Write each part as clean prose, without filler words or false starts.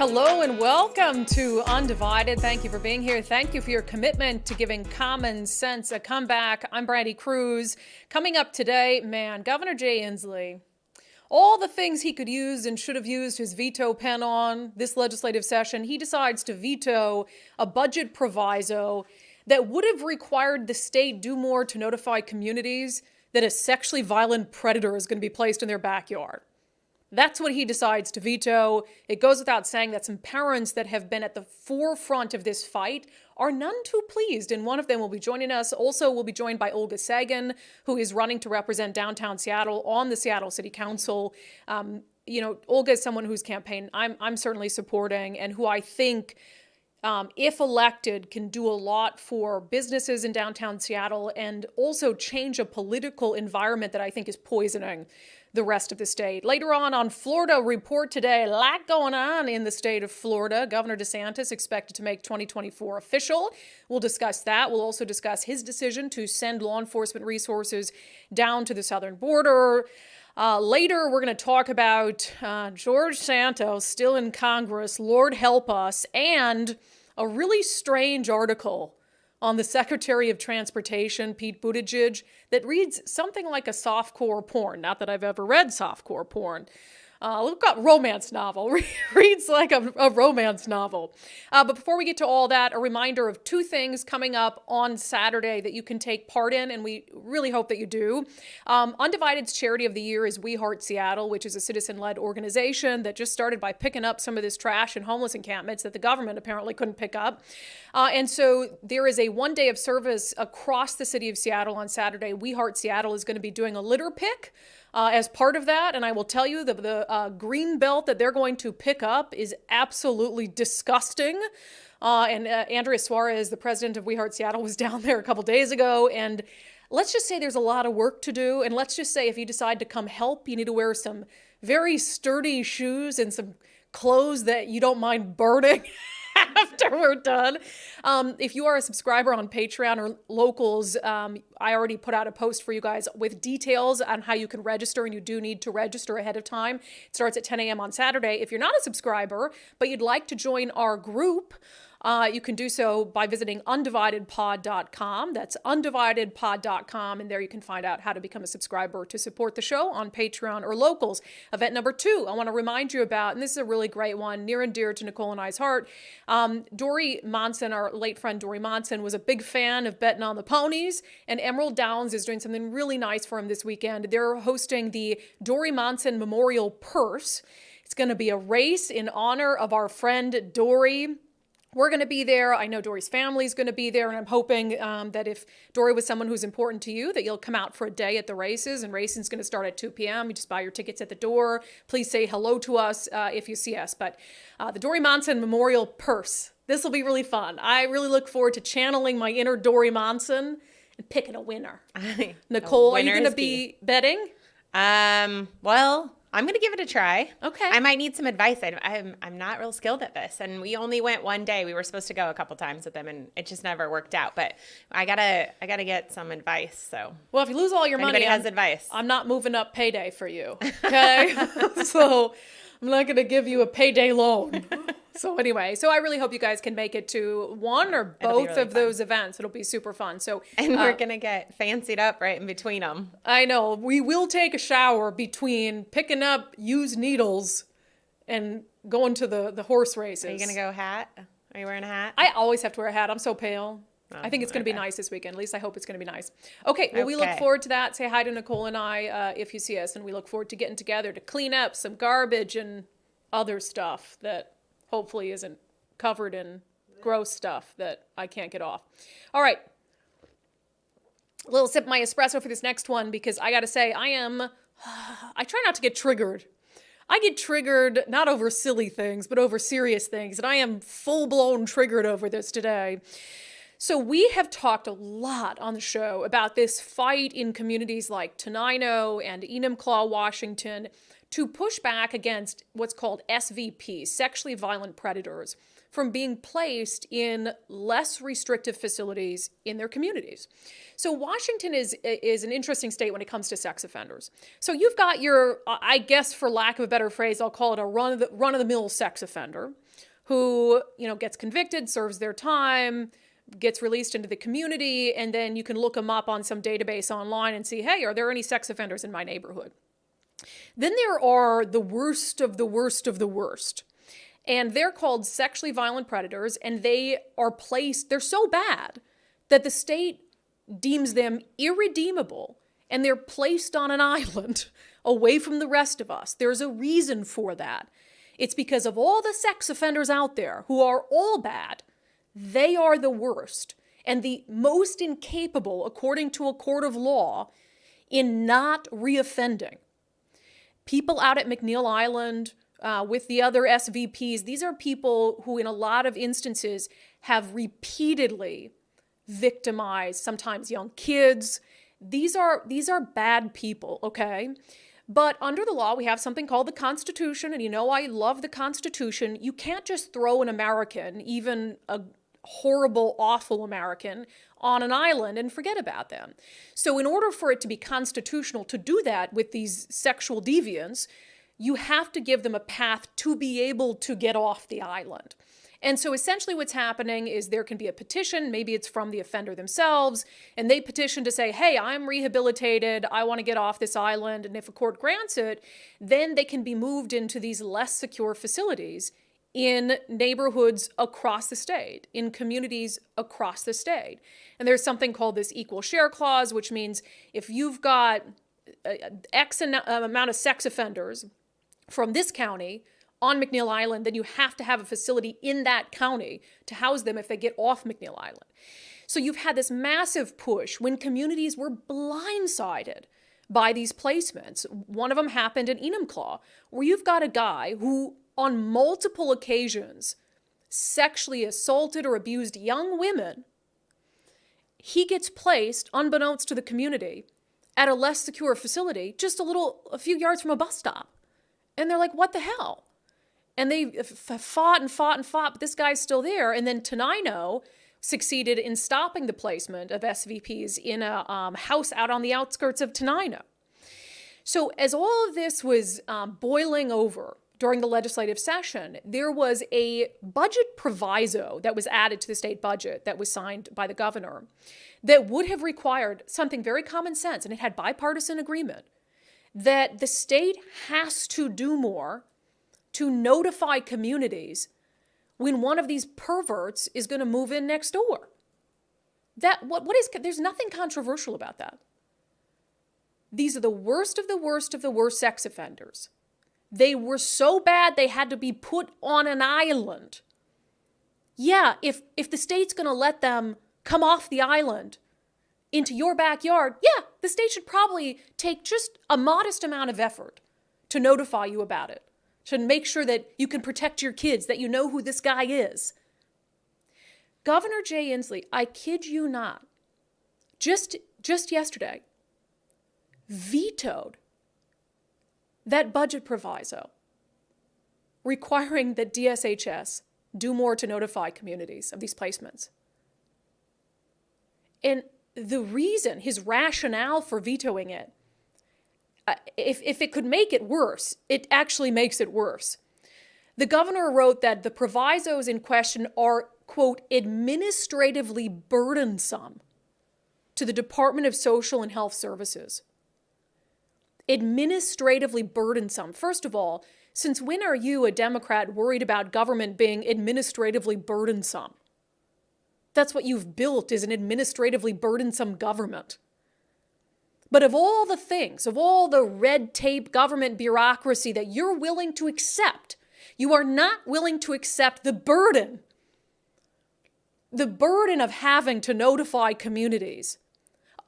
Hello and welcome to Undivided. Thank you for being here. Thank you for your commitment to giving common sense a comeback. I'm Brandi Kruse. Coming up today, Governor Jay Inslee. All the things he could use and should have used his veto pen on this legislative session, he decides to veto a budget proviso that would have required the state do more to notify communities that a sexually violent predator is going to be placed in their backyard. That's what he decides to veto. It goes without saying that some parents that have been at the forefront of this fight are none too pleased, and one of them will be joining us. Also, we'll be joined by Olga Sagan, who is running to represent downtown Seattle on the Seattle City Council. Olga is someone whose campaign I'm certainly supporting and who I think, if elected, can do a lot for businesses in downtown Seattle and also change a political environment that I think is poisoning the rest of the state. Later on Florida Report today, a lot going on in the state of Florida. Governor DeSantis expected to make 2024 official. We'll discuss that. We'll also discuss his decision to send law enforcement resources down to the southern border. Later, we're going to talk about George Santos still in Congress, Lord help us, and a really strange article on the Secretary of Transportation, Pete Buttigieg, that reads something like a softcore porn. Not that I've ever read softcore porn. Look up romance novel. Reads like a romance novel. But before we get to all that, a reminder of two things coming up on Saturday that you can take part in, and we really hope that you do. unDivided's charity of the year is We Heart Seattle, which is a citizen-led organization that just started by picking up some of this trash and homeless encampments that the government apparently couldn't pick up. And so there is a one day of service across the city of Seattle on Saturday. We Heart Seattle is going to be doing a litter pick as part of that, and I will tell you that the green belt that they're going to pick up is absolutely disgusting. And Andrea Suarez, the president of We Heart Seattle, was down there a couple days ago, and let's just say there's a lot of work to do, and let's just say if you decide to come help, you need to wear some very sturdy shoes and some clothes that you don't mind burning after we're done. If you are a subscriber on Patreon or Locals, I already put out a post for you guys with details on how you can register, and you do need to register ahead of time. It starts at 10 a.m. on Saturday. If you're not a subscriber, but you'd like to join our group, you can do so by visiting undividedpod.com. That's undividedpod.com, and there you can find out how to become a subscriber to support the show on Patreon or Locals. Event number 2, I want to remind you about, and this is a really great one, near and dear to Nicole and I's heart. Dory Monson, our late friend Dory Monson, was a big fan of betting on the ponies, and Emerald Downs is doing something really nice for him this weekend. They're hosting the Dory Monson Memorial Purse. It's going to be a race in honor of our friend Dory. We're going to be there. I know Dory's family is going to be there, and I'm hoping that if Dory was someone who's important to you, that you'll come out for a day at the races, and racing's going to start at 2 p.m. You just buy your tickets at the door. Please say hello to us if you see us. But the Dory Monson Memorial Purse, this will be really fun. I really look forward to channeling my inner Dory Monson and picking a winner. Nicole, are you going to be betting? Well, I'm going to give it a try. Okay. I might need some advice. I'm not real skilled at this. And we only went one day. We were supposed to go a couple times with them, and it just never worked out. But I gotta get some advice. So, well, if you lose all your money, anybody has advice, I'm not moving up payday for you. Okay. So I'm not going to give you a payday loan. So anyway, I really hope you guys can make it to one or both really of those events. It'll be super fun. So, and we're going to get fancied up right in between them. I know. We will take a shower between picking up used needles and going to the horse races. Are you going to go hat? Are you wearing a hat? I always have to wear a hat. I'm so pale. I think it's going to be nice this weekend. At least I hope it's going to be nice. Okay, well, we look forward to that. Say hi to Nicole and I if you see us, and we look forward to getting together to clean up some garbage and other stuff that hopefully isn't covered in gross stuff that I can't get off. All right. A little sip of my espresso for this next one, because I got to say, I try not to get triggered. I get triggered not over silly things, but over serious things. And I am full-blown triggered over this today. So we have talked a lot on the show about this fight in communities like Tenino and Enumclaw, Washington, to push back against what's called SVP, sexually violent predators, from being placed in less restrictive facilities in their communities. So Washington is an interesting state when it comes to sex offenders. So you've got your, I guess for lack of a better phrase, I'll call it a run-of-the-mill sex offender. who, gets convicted, serves their time, gets released into the community, and then you can look them up on some database online and see, hey, are there any sex offenders in my neighborhood? Then there are the worst of the worst of the worst. And they're called sexually violent predators, and they're so bad that the state deems them irredeemable, and they're placed on an island away from the rest of us. There's a reason for that. It's because of all the sex offenders out there who are all bad. They are the worst and the most incapable, according to a court of law, in not reoffending. People out at McNeil Island with the other SVPs, these are people who in a lot of instances have repeatedly victimized, sometimes young kids. These are bad people, okay? But under the law, we have something called the Constitution, and I love the Constitution. You can't just throw an American, even a horrible, awful American, on an island and forget about them. So in order for it to be constitutional to do that with these sexual deviants, you have to give them a path to be able to get off the island. And so essentially what's happening is there can be a petition, maybe it's from the offender themselves, and they petition to say, hey, I'm rehabilitated, I want to get off this island, and if a court grants it, then they can be moved into these less secure facilities in neighborhoods across the state, in communities across the state. And there's something called this equal share clause, which means if you've got X amount of sex offenders from this county on McNeil Island, then you have to have a facility in that county to house them if they get off McNeil Island. So you've had this massive push when communities were blindsided by these placements. One of them happened in Enumclaw, where you've got a guy who on multiple occasions sexually assaulted or abused young women. He gets placed, unbeknownst to the community, at a less secure facility just a few yards from a bus stop. And they're like, what the hell? And they fought, but this guy's still there. And then Tenino succeeded in stopping the placement of SVPs in a house out on the outskirts of Tenino. So as all of this was boiling over during the legislative session, there was a budget proviso that was added to the state budget that was signed by the governor that would have required something very common sense, and it had bipartisan agreement, that the state has to do more to notify communities when one of these perverts is going to move in next door. There's nothing controversial about that. These are the worst of the worst of the worst sex offenders. They were so bad they had to be put on an island. Yeah, if the state's going to let them come off the island into your backyard, yeah, the state should probably take just a modest amount of effort to notify you about it, to make sure that you can protect your kids, that you know who this guy is. Governor Jay Inslee, I kid you not, just yesterday, vetoed that budget proviso requiring that DSHS do more to notify communities of these placements. And the reason, his rationale for vetoing it, if it could make it worse, it actually makes it worse. The governor wrote that the provisos in question are, quote, administratively burdensome to the Department of Social and Health Services. Administratively burdensome. First of all, since when are you, a Democrat, worried about government being administratively burdensome? That's what you've built, is an administratively burdensome government. But of all the things, of all the red tape government bureaucracy that you're willing to accept, you are not willing to accept the burden of having to notify communities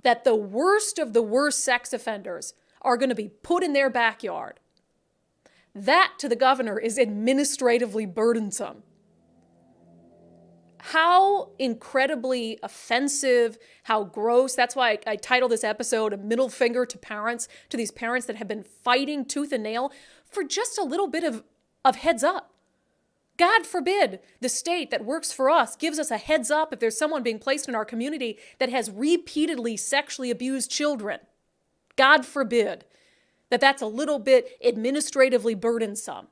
that the worst of the worst sex offenders are going to be put in their backyard. That, to the governor, is administratively burdensome. How incredibly offensive, how gross. That's why I titled this episode A Middle Finger to Parents, to these parents that have been fighting tooth and nail for just a little bit of heads up. God forbid the state that works for us gives us a heads up if there's someone being placed in our community that has repeatedly sexually abused children. God forbid that's a little bit administratively burdensome.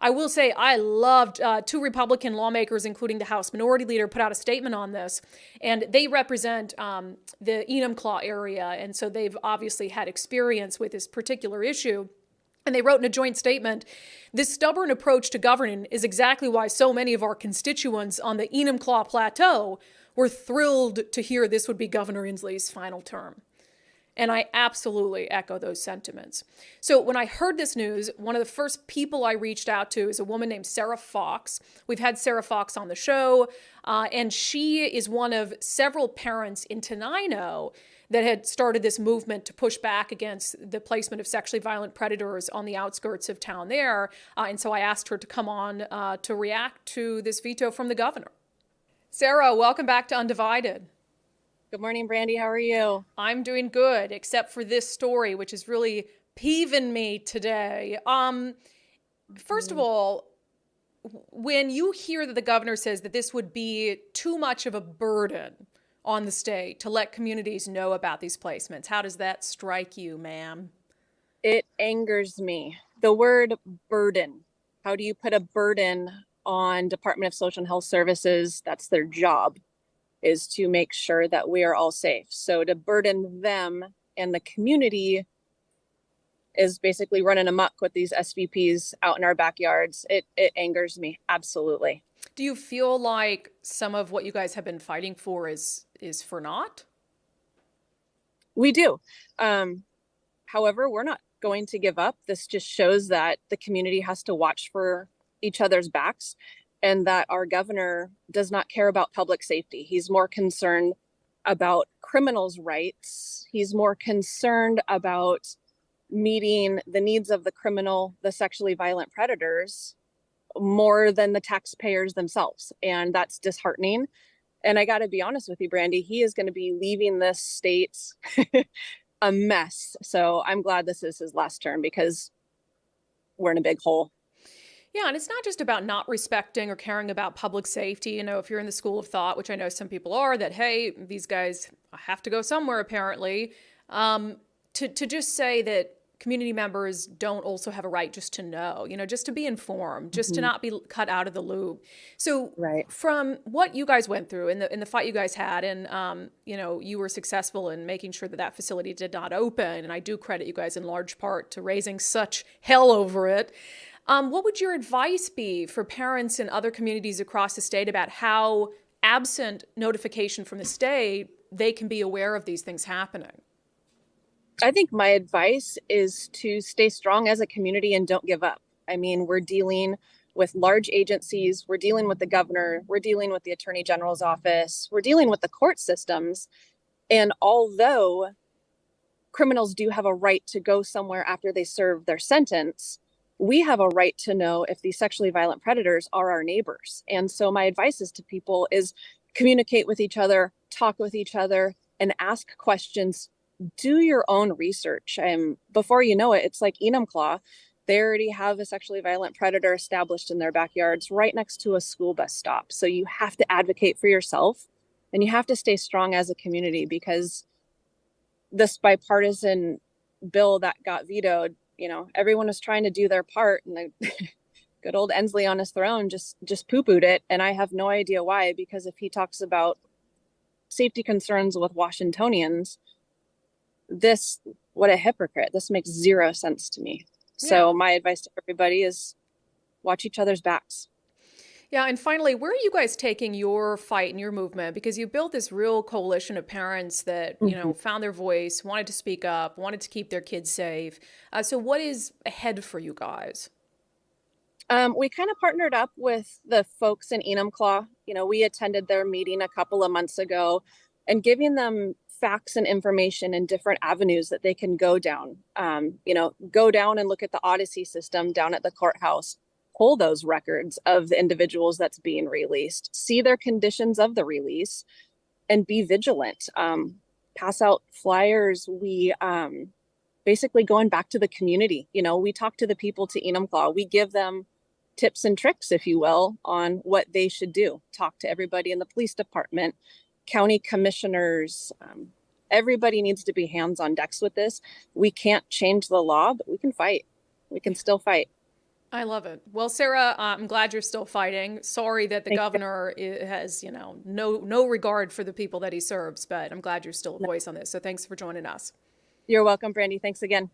I will say I loved two Republican lawmakers, including the House Minority Leader, put out a statement on this, and they represent the Enumclaw area, and so they've obviously had experience with this particular issue. And they wrote in a joint statement, this stubborn approach to governing is exactly why so many of our constituents on the Enumclaw Plateau were thrilled to hear this would be Governor Inslee's final term. And I absolutely echo those sentiments. So when I heard this news, one of the first people I reached out to is a woman named Sarah Fox. We've had Sarah Fox on the show, and she is one of several parents in Tenino that had started this movement to push back against the placement of sexually violent predators on the outskirts of town there. And so I asked her to come on to react to this veto from the governor. Sarah, welcome back to Undivided. Good morning, Brandi. How are you? I'm doing good, except for this story, which is really peeving me today. First of all, when you hear that the governor says that this would be too much of a burden on the state to let communities know about these placements, how does that strike you, ma'am? It angers me. The word burden. How do you put a burden on Department of Social and Health Services? That's their job, is to make sure that we are all safe. So to burden them and the community is basically running amok with these SVPs out in our backyards. It angers me. Absolutely. Do you feel like some of what you guys have been fighting for is for naught? We do. However, we're not going to give up. This just shows that the community has to watch for each other's backs and that our governor does not care about public safety. He's more concerned about criminals' rights. He's more concerned about meeting the needs of the criminal, the sexually violent predators, more than the taxpayers themselves. And that's disheartening. And I got to be honest with you, Brandi, he is going to be leaving this state a mess. So I'm glad this is his last term because we're in a big hole. Yeah, and it's not just about not respecting or caring about public safety. You know, if you're in the school of thought, which I know some people are, that, hey, these guys have to go somewhere, apparently, to just say that community members don't also have a right just to know, you know, just to be informed, just to not be cut out of the loop. So from what you guys went through in the fight you guys had, and, you know, you were successful in making sure that that facility did not open. And I do credit you guys in large part to raising such hell over it. What would your advice be for parents in other communities across the state about how, absent notification from the state, they can be aware of these things happening? I think my advice is to stay strong as a community and don't give up. I mean, we're dealing with large agencies, we're dealing with the governor, we're dealing with the Attorney General's office, we're dealing with the court systems. And although criminals do have a right to go somewhere after they serve their sentence, we have a right to know if these sexually violent predators are our neighbors. And so my advice is to people is communicate with each other, talk with each other, and ask questions. Do your own research. Before you know it, it's like Enumclaw. They already have a sexually violent predator established in their backyards right next to a school bus stop. So you have to advocate for yourself and you have to stay strong as a community, because this bipartisan bill that got vetoed, you know, everyone was trying to do their part, and the good old Inslee on his throne just poo-pooed it. And I have no idea why, because if he talks about safety concerns with Washingtonians, what a hypocrite. This makes zero sense to me. Yeah. So my advice to everybody is watch each other's backs. Yeah. And finally, where are you guys taking your fight and your movement? Because you built this real coalition of parents that, you know, found their voice, wanted to speak up, wanted to keep their kids safe. So what is ahead for you guys? We kind of partnered up with the folks in Enumclaw. You know, we attended their meeting a couple of months ago and giving them facts and information and different avenues that they can go down. You know, go down and look at the Odyssey system down at the courthouse, pull those records of the individuals that's being released, see their conditions of the release, and be vigilant. Pass out flyers. We basically going back to the community. You know, we talk to the people to Enumclaw. We give them tips and tricks, if you will, on what they should do. Talk to everybody in the police department, county commissioners. Everybody needs to be hands on decks with this. We can't change the law, but we can fight. We can still fight. I love it. Well, Sarah, I'm glad you're still fighting. Sorry that the Thank governor has, no regard for the people that he serves, but I'm glad you're still a you. voice on this. So thanks for joining us. You're welcome, Brandi. Thanks again.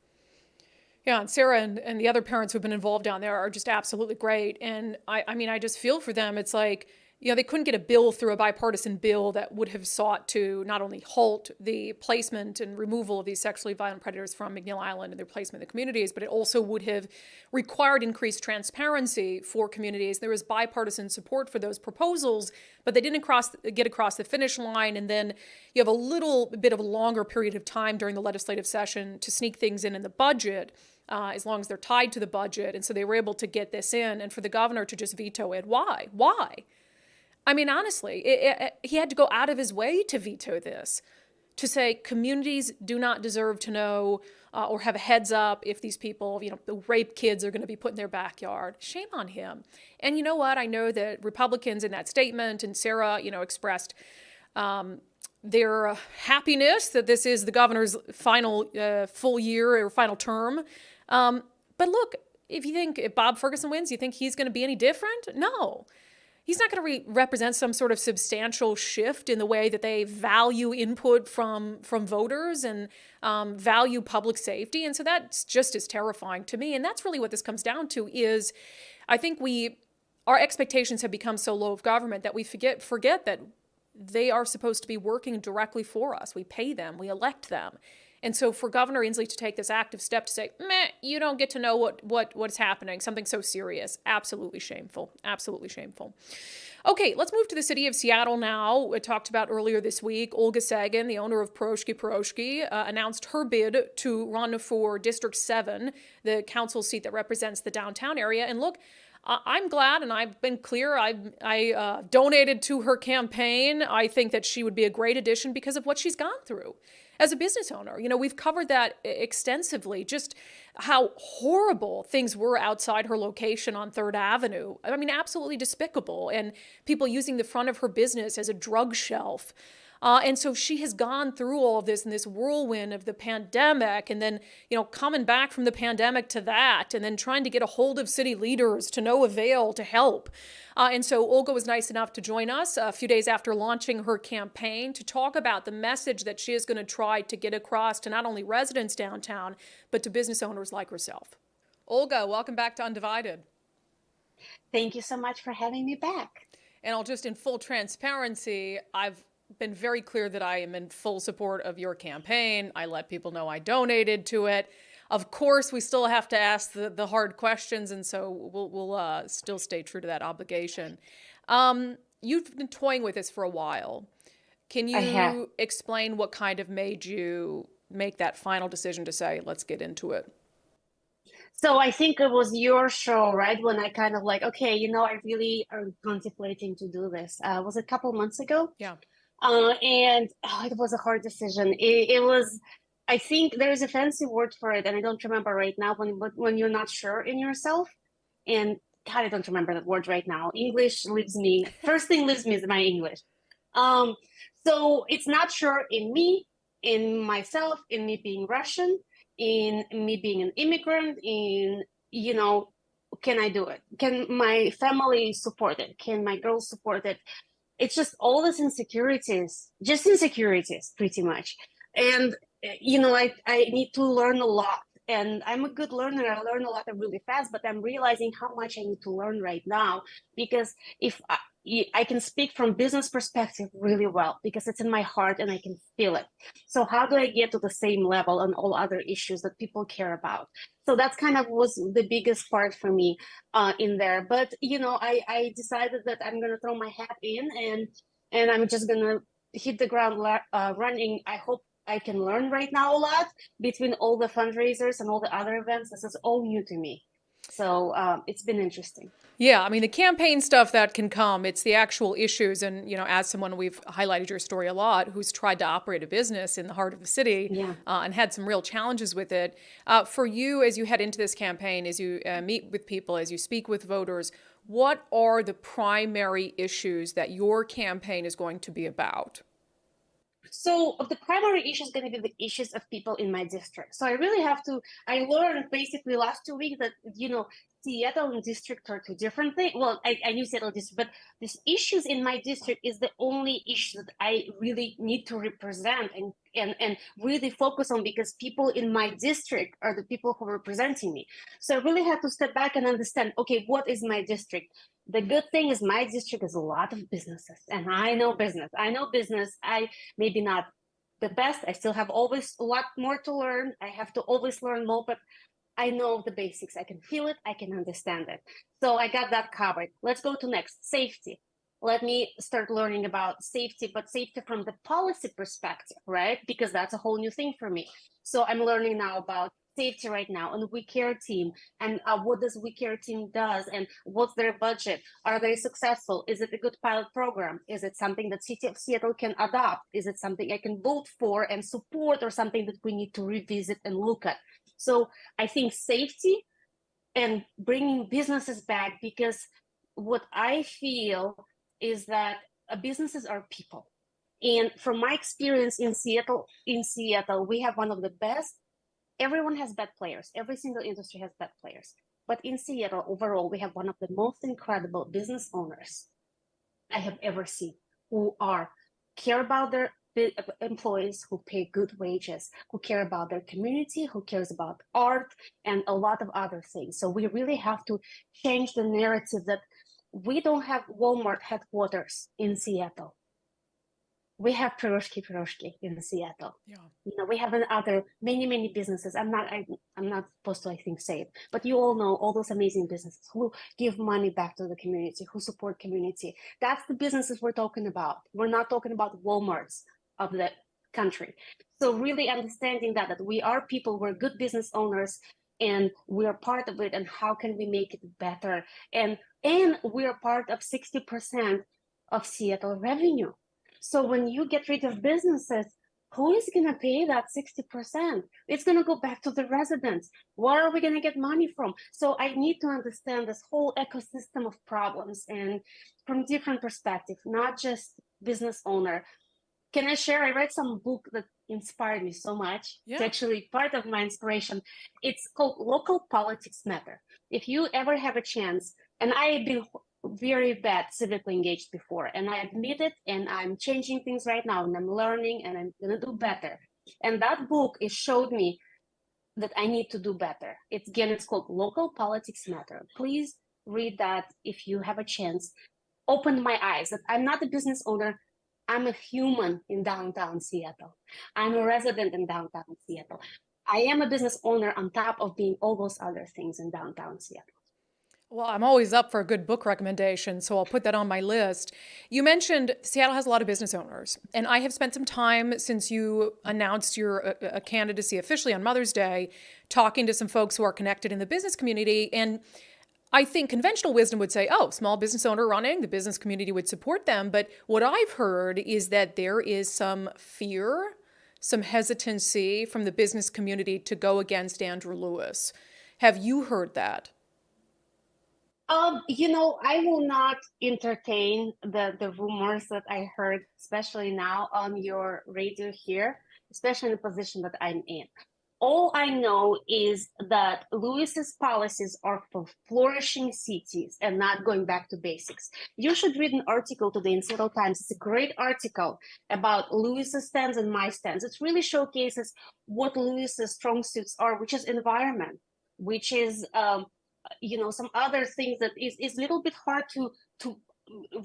Yeah, and Sarah and the other parents who've been involved down there are just absolutely great. And I mean, I just feel for them. It's like, they couldn't get a bill through, a bipartisan bill that would have sought to not only halt the placement and removal of these sexually violent predators from McNeil Island and their placement in the communities, but it also would have required increased transparency for communities. There was bipartisan support for those proposals, but they didn't get across the finish line. And then you have a little bit of a longer period of time during the legislative session to sneak things in the budget. As long as they're tied to the budget. And so they were able to get this in, and for the governor to just veto it. Why? Why? I mean, honestly, he had to go out of his way to veto this, to say communities do not deserve to know or have a heads up if these people, the rape kids are going to be put in their backyard. Shame on him. And you know what? I know that Republicans in that statement, and Sarah, expressed their happiness that this is the governor's final full year or final term. But look, if Bob Ferguson wins, you think he's going to be any different? No. He's not going to represent some sort of substantial shift in the way that they value input from voters and value public safety. And so that's just as terrifying to me. And that's really what this comes down to is I think our expectations have become so low of government that we forget that they are supposed to be working directly for us. We pay them, we elect them. And so for Governor Inslee to take this active step to say, you don't get to know what's happening, something so serious, absolutely shameful, absolutely shameful. Okay, let's move to the city of Seattle now. We talked about earlier this week, Olga Sagan, the owner of Pierogi, announced her bid to run for District 7, the council seat that represents the downtown area. And look, I'm glad, and I've been clear, I donated to her campaign. I think that she would be a great addition because of what she's gone through as a business owner. We've covered that extensively, just how horrible things were outside her location on 3rd Avenue. I mean, absolutely despicable. And people using the front of her business as a drug shelf. And so she has gone through all of this in this whirlwind of the pandemic, and then, coming back from the pandemic to that, and then trying to get a hold of city leaders to no avail to help. And so Olga was nice enough to join us a few days after launching her campaign to talk about the message that she is going to try to get across to not only residents downtown, but to business owners like herself. Olga, welcome back to Undivided. Thank you so much for having me back. And I'll just, in full transparency, I've been very clear that I am in full support of your campaign. I let people know I donated to it. Of course, we still have to ask the hard questions, and so we'll still stay true to that obligation. You've been toying with this for a while. Can you explain what kind of made you make that final decision to say, let's get into it? So I think it was your show, right? When I kind of okay, I really am contemplating to do this. Was it a couple months ago? Yeah. And it was a hard decision. It was, I think there's a fancy word for it, and I don't remember right now, when you're not sure in yourself. And God, I don't remember that word right now. English leaves me, first thing leaves me is my English. So it's not sure in me, in myself, in me being Russian, in me being an immigrant, in, can I do it? Can my family support it? Can my girls support it? It's just all these insecurities, pretty much. And, I need to learn a lot. And I'm a good learner. I learn a lot really fast, but I'm realizing how much I need to learn right now. Because if I can speak from business perspective really well, because it's in my heart and I can feel it. So how do I get to the same level on all other issues that people care about? So that's kind of was the biggest part for me in there. But, I decided that I'm going to throw my hat in and I'm just going to hit the ground running. I hope I can learn right now a lot between all the fundraisers and all the other events. This is all new to me. So it's been interesting. Yeah, I mean, the campaign stuff that can come, it's the actual issues. And, as someone, we've highlighted your story a lot, who's tried to operate a business in the heart of the city and had some real challenges with it. For you, as you head into this campaign, as you meet with people, as you speak with voters, what are the primary issues that your campaign is going to be about? So the primary issue is going to be the issues of people in my district. So I really have to, I learned basically last 2 weeks that, Seattle and district are two different things. Well, I knew Seattle district, but these issues in my district is the only issue that I really need to represent and really focus on, because people in my district are the people who are representing me. So I really have to step back and understand, okay, what is my district? The good thing is my district is a lot of businesses, and I know business. I maybe not the best. I still have always a lot more to learn. I have to always learn more, but I know the basics. I can feel it. I can understand it. So I got that covered. Let's go to next, safety. Let me start learning about safety, but safety from the policy perspective, right? Because that's a whole new thing for me. So I'm learning now about safety right now and We Care team, and what does We Care team does, and what's their budget? Are they successful? Is it a good pilot program? Is it something that City of Seattle can adopt? Is it something I can vote for and support, or something that we need to revisit and look at? So I think safety and bringing businesses back, because what I feel is that businesses are people. And from my experience in Seattle, we have one of the best. Everyone has bad players. Every single industry has bad players. But in Seattle, overall, we have one of the most incredible business owners I have ever seen, who care about their employees, who pay good wages, who care about their community, who cares about art, and a lot of other things. So we really have to change the narrative that we don't have Walmart headquarters in Seattle. We have Piroshki in Seattle. Yeah. We have many businesses. I'm not supposed to, I think, say it, but you all know all those amazing businesses who give money back to the community, who support community. That's the businesses we're talking about. We're not talking about Walmarts of the country. So really understanding that we are people, we're good business owners, and we are part of it. And how can we make it better? And we are part of 60% of Seattle revenue. So when you get rid of businesses, who is going to pay that 60%? It's going to go back to the residents. Where are we going to get money from? So I need to understand this whole ecosystem of problems, and from different perspectives, not just business owner. Can I share? I read some book that inspired me so much. Yeah. It's actually part of my inspiration. It's called Local Politics Matter. If you ever have a chance, and I've been very bad civically engaged before, and I admit it, and I'm changing things right now, and I'm learning, and I'm going to do better. And that book, it showed me that I need to do better. It's called Local Politics Matter. Please read that if you have a chance. Open my eyes that I'm not a business owner. I'm a human in downtown Seattle. I'm a resident in downtown Seattle. I am a business owner on top of being all those other things in downtown Seattle. Well, I'm always up for a good book recommendation, so I'll put that on my list. You mentioned Seattle has a lot of business owners, and I have spent some time since you announced your candidacy officially on Mother's Day, talking to some folks who are connected in the business community. And I think conventional wisdom would say, oh, small business owner running, the business community would support them. But what I've heard is that there is some fear, some hesitancy from the business community to go against Andrew Lewis. Have you heard that? I will not entertain the rumors that I heard, especially now on your radio here, especially in the position that I'm in. All I know is that Lewis's policies are for flourishing cities and not going back to basics. You should read an article today in Seattle Times. It's a great article about Lewis's stance and my stance. It really showcases what Lewis's strong suits are, which is environment, which is some other things that is a little bit hard to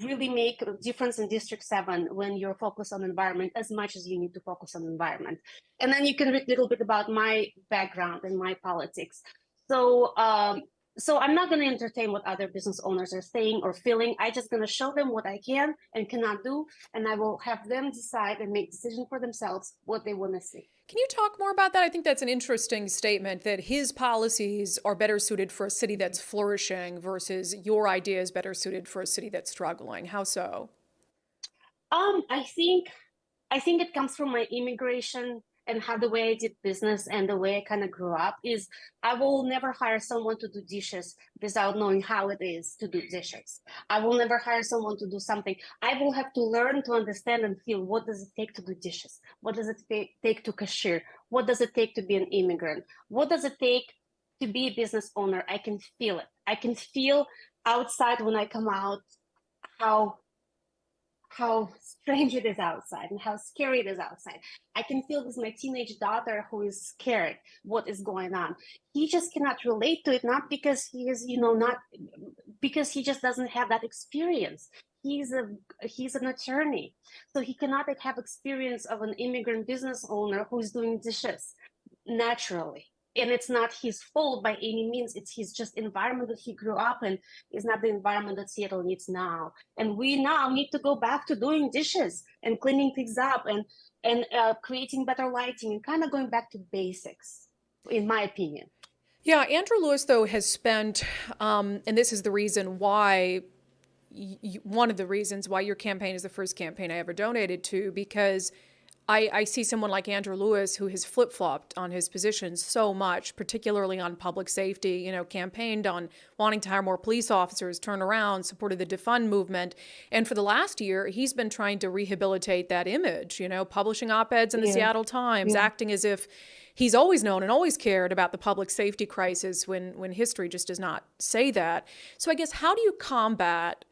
really make a difference in District 7 when you're focused on environment as much as you need to focus on environment. And then you can read a little bit about my background and my politics. So I'm not going to entertain what other business owners are saying or feeling. I'm just going to show them what I can and cannot do, and I will have them decide and make decisions for themselves what they want to see. Can you talk more about that? I think that's an interesting statement, that his policies are better suited for a city that's flourishing versus your idea is better suited for a city that's struggling. How so? I think it comes from my immigration and how the way I did business and the way I kind of grew up is I will never hire someone to do dishes without knowing how it is to do dishes. I will never hire someone to do something. I will have to learn to understand and feel what does it take to do dishes? What does it take to cashier? What does it take to be an immigrant? What does it take to be a business owner? I can feel it. I can feel outside when I come out how strange it is outside and how scary it is outside. I can feel this my teenage daughter who is scared what is going on. He just cannot relate to it, not because he is, not because he just doesn't have that experience. He's an attorney, so he cannot have experience of an immigrant business owner who's doing dishes naturally. And it's not his fault by any means. It's his just environment that he grew up in is not the environment that Seattle needs now. And we now need to go back to doing dishes and cleaning things up and creating better lighting and kind of going back to basics, in my opinion. Yeah, Andrew Lewis, though, has spent, and this is the reason why, one of the reasons why your campaign is the first campaign I ever donated to, because I see someone like Andrew Lewis who has flip-flopped on his positions so much, particularly on public safety, campaigned on wanting to hire more police officers, turned around, supported the defund movement. And for the last year, he's been trying to rehabilitate that image, publishing op-eds in the Seattle Times, acting as if he's always known and always cared about the public safety crisis when history just does not say that. So I guess, how do you combat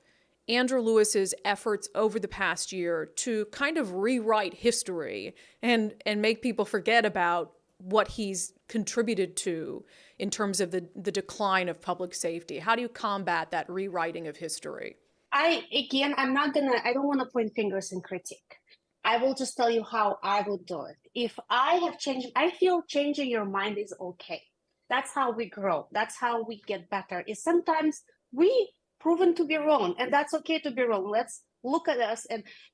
Andrew Lewis's efforts over the past year to kind of rewrite history and make people forget about what he's contributed to in terms of the decline of public safety? How do you combat that rewriting of history? I don't want to point fingers and critique. I will just tell you how I would do it. If I have changed, I feel changing your mind is okay. That's how we grow. That's how we get better. Is sometimes we proven to be wrong, and that's okay to be wrong. Let's look at us,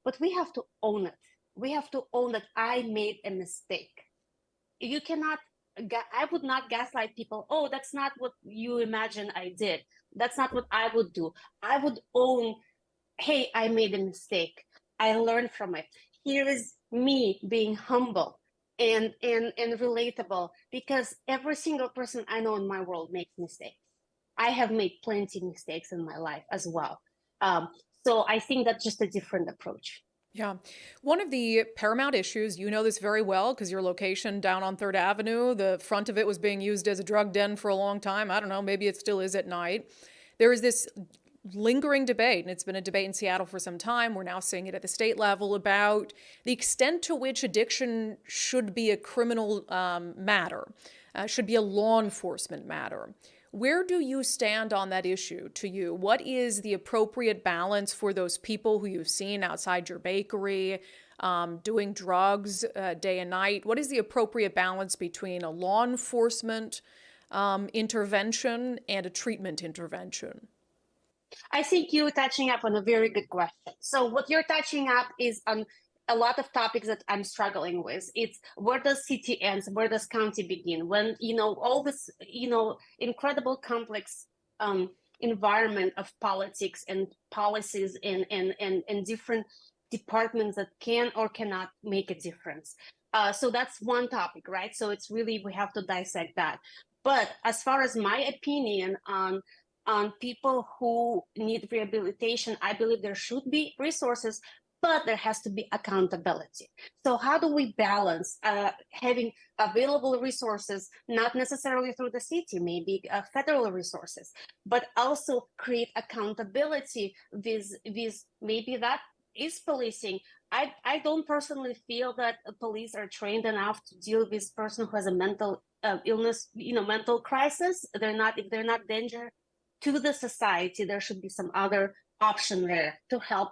but we have to own it. We have to own that I made a mistake. You cannot, I would not gaslight people. Oh, that's not what you imagine I did. That's not what I would do. I would own, hey, I made a mistake. I learned from it. Here is me being humble and relatable, because every single person I know in my world makes mistakes. I have made plenty of mistakes in my life as well. So I think that's just a different approach. Yeah. One of the paramount issues, you know this very well because your location down on 3rd Avenue, the front of it was being used as a drug den for a long time. I don't know, maybe it still is at night. There is this lingering debate, and it's been a debate in Seattle for some time. We're now seeing it at the state level about the extent to which addiction should be a criminal matter, should be a law enforcement matter. Where do you stand on that issue to you? What is the appropriate balance for those people who you've seen outside your bakery doing drugs day and night? What is the appropriate balance between a law enforcement intervention and a treatment intervention? I think you're touching up on a very good question. So what you're touching up is on a lot of topics that I'm struggling with. It's where does city ends, where does county begin? When, all this, incredible complex environment of politics and policies and different departments that can or cannot make a difference. So that's one topic, right? So it's really, we have to dissect that. But as far as my opinion on people who need rehabilitation, I believe there should be resources, but there has to be accountability. So how do we balance having available resources, not necessarily through the city, maybe federal resources, but also create accountability with maybe that is policing. I don't personally feel that police are trained enough to deal with person who has a mental illness, mental crisis. If they're not danger to the society, there should be some other option there to help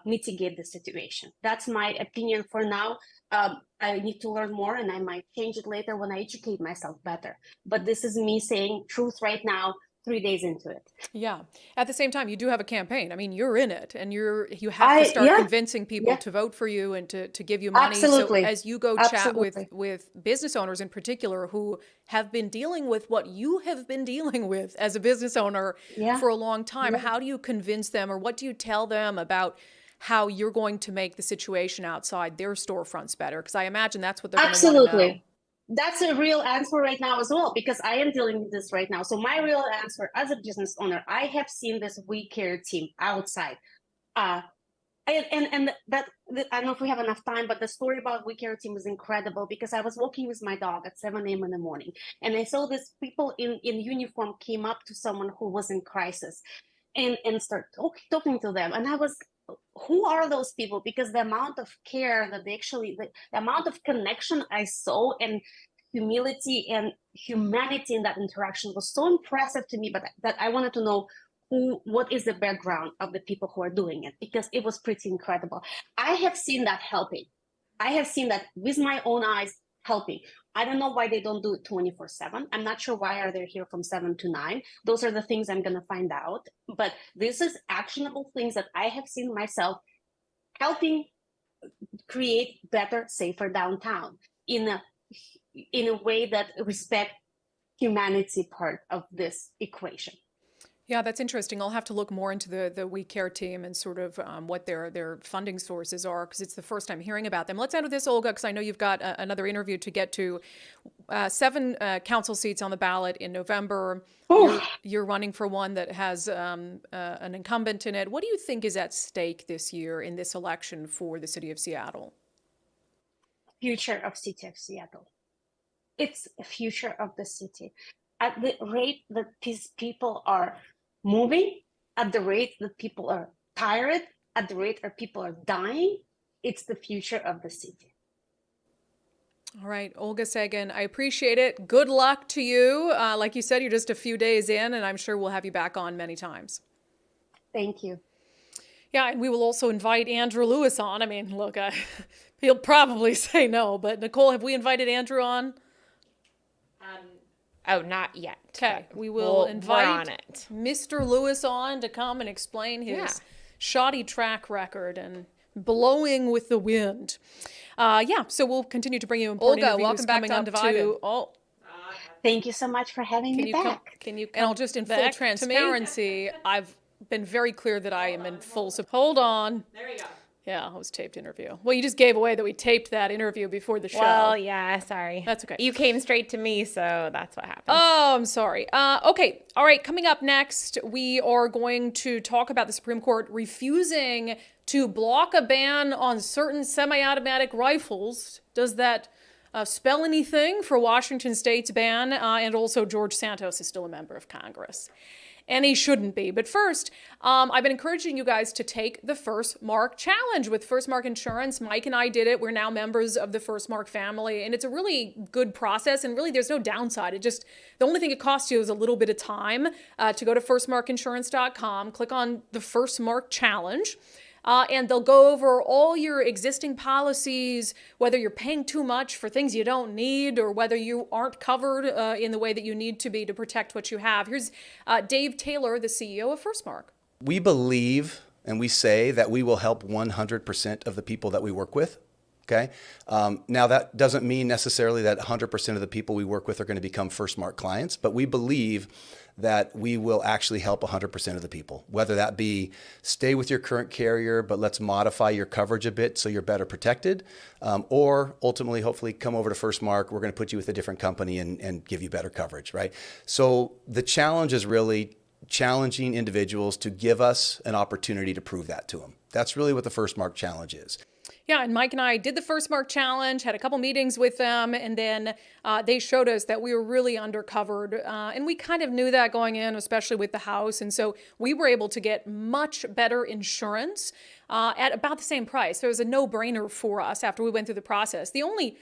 mitigate the situation. That's my opinion for now. I need to learn more, and I might change it later when I educate myself better. But this is me saying truth right now, 3 days into it. Yeah. At the same time, you do have a campaign. I mean, you're in it, and you have to start convincing people to vote for you and to give you money. Absolutely. So as you go chat with business owners in particular who have been dealing with what you have been dealing with as a business owner for a long time, how do you convince them, or what do you tell them about how you're going to make the situation outside their storefronts better? Because I imagine that's what they're going to want to know. That's a real answer right now as well, because I am dealing with this right now. So my real answer as a business owner, I have seen this We Care team outside I don't know if we have enough time, but the story about We Care Team is incredible because I was walking with my dog at 7 a.m. in the morning, and I saw these people in uniform came up to someone who was in crisis, and start talking to them, and I was, who are those people? Because the amount of care that they actually, the amount of connection I saw, and humility and humanity in that interaction was so impressive to me. But that I wanted to know what is the background of the people who are doing it, because it was pretty incredible. I have seen that helping. I have seen that with my own eyes helping. I don't know why they don't do it 24/7. I'm not sure why are they here from 7 to 9. Those are the things I'm going to find out. But this is actionable things that I have seen myself helping create better, safer downtown in a way that respect humanity part of this equation. Yeah, that's interesting. I'll have to look more into the We Care team and sort of what their funding sources are, because it's the first time hearing about them. Let's end with this, Olga, because I know you've got another interview to get to. 7 council seats on the ballot in November. You're running for one that has an incumbent in it. What do you think is at stake this year in this election for the city of Seattle? Future of city of Seattle. It's a future of the city. At the rate that these people are moving, at the rate that people are tired, at the rate that people are dying, it's the future of the city. All right, Olga Sagan, I appreciate it. Good luck to you. Like you said, you're just a few days in, and I'm sure we'll have you back on many times. Thank you. Yeah, and we will also invite Andrew Lewis on. I mean, look, he'll probably say no, but Nicole, have we invited Andrew on? Oh, not yet. Okay, we will invite on it. Mr. Lewis on to come and explain his shoddy track record and blowing with the wind. So we'll continue to bring you important Olga, interviews welcome back coming to up unDivided. Thank you so much for having me back. Can you? And I'll just in full transparency, I've been very clear that I am in full support. Hold on. There we go. Yeah, it was a taped interview. Well, you just gave away that we taped that interview before the show. Well, yeah, sorry. That's okay. You came straight to me, so that's what happened. Oh, I'm sorry. Okay. All right. Coming up next, we are going to talk about the Supreme Court refusing to block a ban on certain semi-automatic rifles. Does that spell anything for Washington State's ban? And also, George Santos is still a member of Congress. And he shouldn't be. But first, I've been encouraging you guys to take the First Mark Challenge with First Mark Insurance. Mike and I did it. We're now members of the First Mark family. And it's a really good process. And really, there's no downside. The only thing it costs you is a little bit of time to go to firstmarkinsurance.com, click on the First Mark Challenge. And they'll go over all your existing policies, whether you're paying too much for things you don't need or whether you aren't covered in the way that you need to be to protect what you have. Here's Dave Taylor, the CEO of First Mark. We believe and we say that we will help 100% of the people that we work with. Okay. Now that doesn't mean necessarily that 100% of the people we work with are going to become First Mark clients, but we believe that we will actually help 100% of the people, whether that be stay with your current carrier, but let's modify your coverage a bit so you're better protected, or ultimately, hopefully come over to First Mark. We're going to put you with a different company and give you better coverage, right? So the challenge is really challenging individuals to give us an opportunity to prove that to them. That's really what the First Mark Challenge is. Yeah, and Mike and I did the First Mark Challenge, had a couple meetings with them, and then they showed us that we were really undercovered. And we kind of knew that going in, especially with the house. And so we were able to get much better insurance at about the same price. So it was a no-brainer for us after we went through the process. The only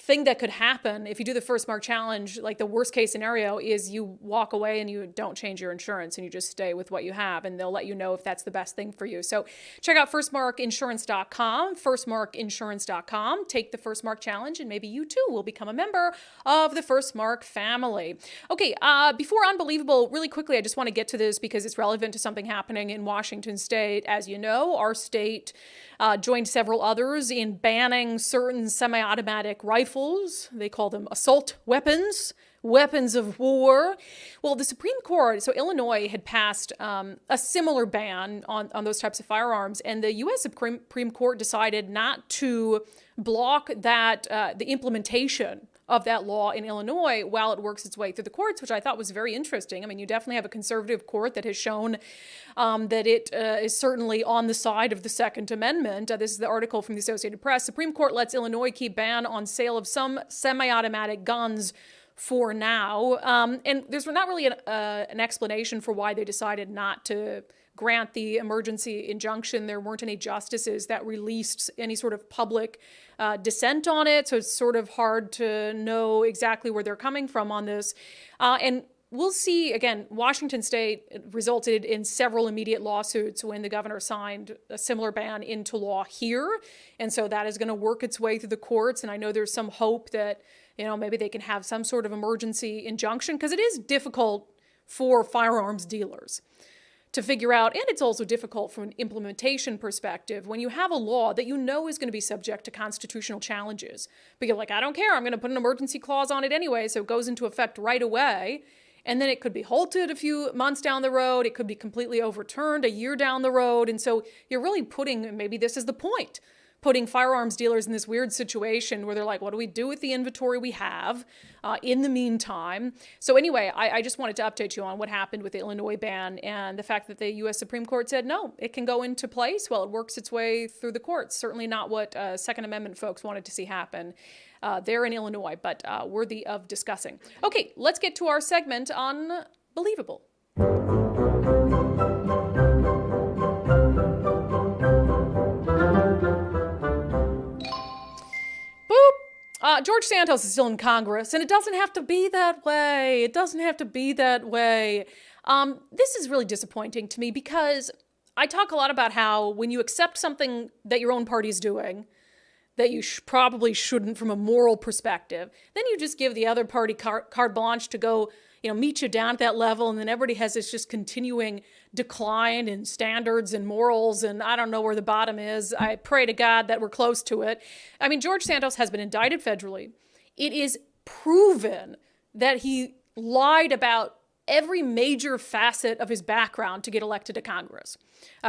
thing that could happen if you do the First Mark Challenge, like the worst case scenario, is you walk away and you don't change your insurance and you just stay with what you have, and they'll let you know if that's the best thing for you. So check out firstmarkinsurance.com, firstmarkinsurance.com. Take the First Mark Challenge and maybe you too will become a member of the First Mark family. Okay, before Unbelievable, really quickly, I just want to get to this because it's relevant to something happening in Washington State. As you know, our state joined several others in banning certain semi-automatic rifles. They call them assault weapons, weapons of war. Well, the Supreme Court, so Illinois had passed a similar ban on those types of firearms, and the U.S. Supreme Court decided not to block that the implementation of that law in Illinois while it works its way through the courts, which I thought was very interesting. I mean, you definitely have a conservative court that has shown that it is certainly on the side of the Second Amendment. This is the article from the Associated Press. Supreme Court lets Illinois keep ban on sale of some semi-automatic guns for now. And there's not really an explanation for why they decided not to grant the emergency injunction. There weren't any justices that released any sort of public dissent on it, so it's sort of hard to know exactly where they're coming from on this. And we'll see, again, Washington State resulted in several immediate lawsuits when the governor signed a similar ban into law here. And so that is going to work its way through the courts. And I know there's some hope that, maybe they can have some sort of emergency injunction, because it is difficult for firearms dealers to figure out, and it's also difficult from an implementation perspective when you have a law that is going to be subject to constitutional challenges. But you're like, I don't care, I'm going to put an emergency clause on it anyway, so it goes into effect right away. And then it could be halted a few months down the road. It could be completely overturned a year down the road. And so you're really putting, maybe this is the point, putting firearms dealers in this weird situation where they're like, what do we do with the inventory we have in the meantime? So anyway, I just wanted to update you on what happened with the Illinois ban and the fact that the U.S. Supreme Court said, no, it can go into place while it works its way through the courts. Certainly not what Second Amendment folks wanted to see happen there in Illinois, but worthy of discussing. Okay, let's get to our segment on Believable. George Santos is still in Congress, and it doesn't have to be that way. It doesn't have to be that way. This is really disappointing to me because I talk a lot about how when you accept something that your own party is doing that you probably shouldn't from a moral perspective, then you just give the other party carte blanche to go, meet you down at that level, and then everybody has this just continuing decline in standards and morals, and I don't know where the bottom is. I pray to God that we're close to it. I mean, George Santos has been indicted federally. It is proven that he lied about every major facet of his background to get elected to Congress.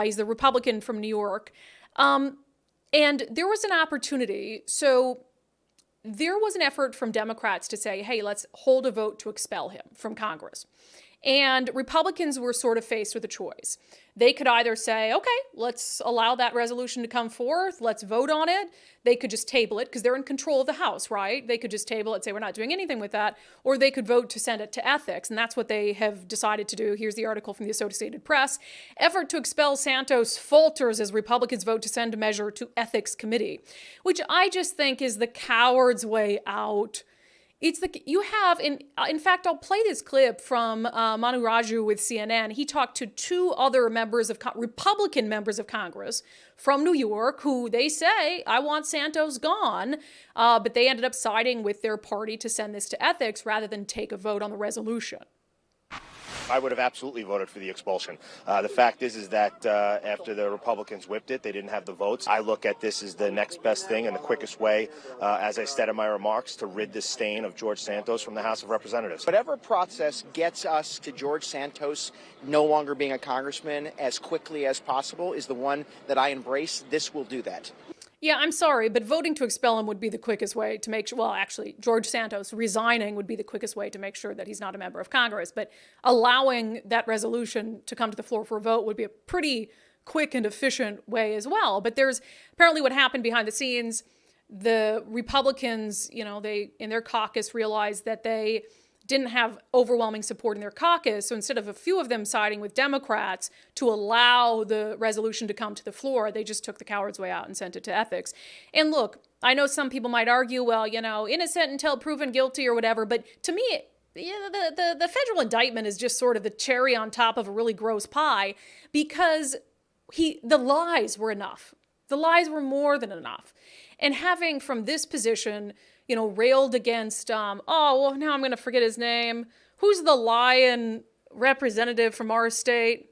He's the Republican from New York. And there was an opportunity, so there was an effort from Democrats to say, hey, let's hold a vote to expel him from Congress. And Republicans were sort of faced with a choice. They could either say, okay, let's allow that resolution to come forth, let's vote on it. They could just table it because they're in control of the House, right? They could just table it, say we're not doing anything with that. Or they could vote to send it to ethics, and that's what they have decided to do. Here's the article from the Associated Press. Effort to expel Santos falters as Republicans vote to send a measure to Ethics Committee, which I just think is the coward's way out. In fact, I'll play this clip from Manu Raju with CNN. He talked to two other Republican members of Congress from New York who they say, I want Santos gone, but they ended up siding with their party to send this to ethics rather than take a vote on the resolution. I would have absolutely voted for the expulsion. The fact is that after the Republicans whipped it, they didn't have the votes. I look at this as the next best thing and the quickest way, as I said in my remarks, to rid the stain of George Santos from the House of Representatives. Whatever process gets us to George Santos no longer being a congressman as quickly as possible is the one that I embrace. This will do that. Yeah, I'm sorry, but voting to expel him would be the quickest way to make sure, well, actually, George Santos resigning would be the quickest way to make sure that he's not a member of Congress. But allowing that resolution to come to the floor for a vote would be a pretty quick and efficient way as well. But there's apparently what happened behind the scenes. The Republicans, they in their caucus realized that they didn't have overwhelming support in their caucus. So instead of a few of them siding with Democrats to allow the resolution to come to the floor, they just took the coward's way out and sent it to ethics. And look, I know some people might argue, well, innocent until proven guilty or whatever. But to me, the federal indictment is just sort of the cherry on top of a really gross pie because the lies were enough. The lies were more than enough. And having from this position, railed against, now I'm going to forget his name. Who's the Lion representative from our state?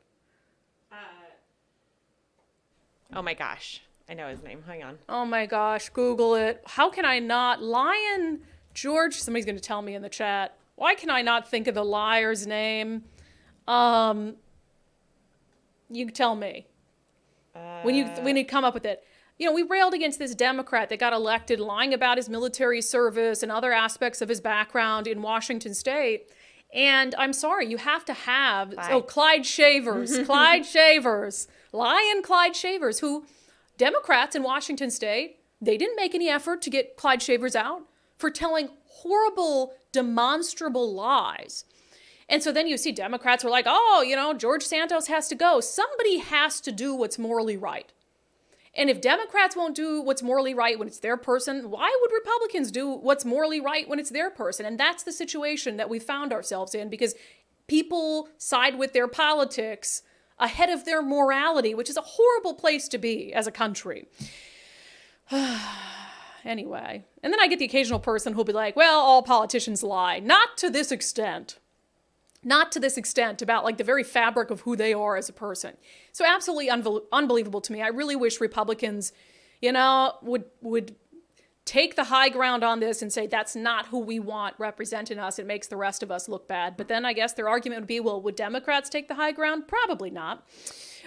Oh my gosh. I know his name. Hang on. Oh my gosh. Google it. How can I not? Lion George. Somebody's going to tell me in the chat. Why can I not think of the liar's name? You tell me. When you come up with it. we railed against this Democrat that got elected lying about his military service and other aspects of his background in Washington state. And I'm sorry, you have to have, Clyde Shavers, Lion Clyde Shavers, who Democrats in Washington state, they didn't make any effort to get Clyde Shavers out for telling horrible, demonstrable lies. And so then you see Democrats were like, George Santos has to go. Somebody has to do what's morally right. And if Democrats won't do what's morally right when it's their person, why would Republicans do what's morally right when it's their person? And that's the situation that we found ourselves in, because people side with their politics ahead of their morality, which is a horrible place to be as a country. Anyway, and then I get the occasional person who'll be like, well, all politicians lie. Not to this extent. Not to this extent, about like the very fabric of who they are as a person. So absolutely unbelievable to me. I really wish Republicans, would take the high ground on this and say that's not who we want representing us. It makes the rest of us look bad. But then I guess their argument would be, well, would Democrats take the high ground? Probably not.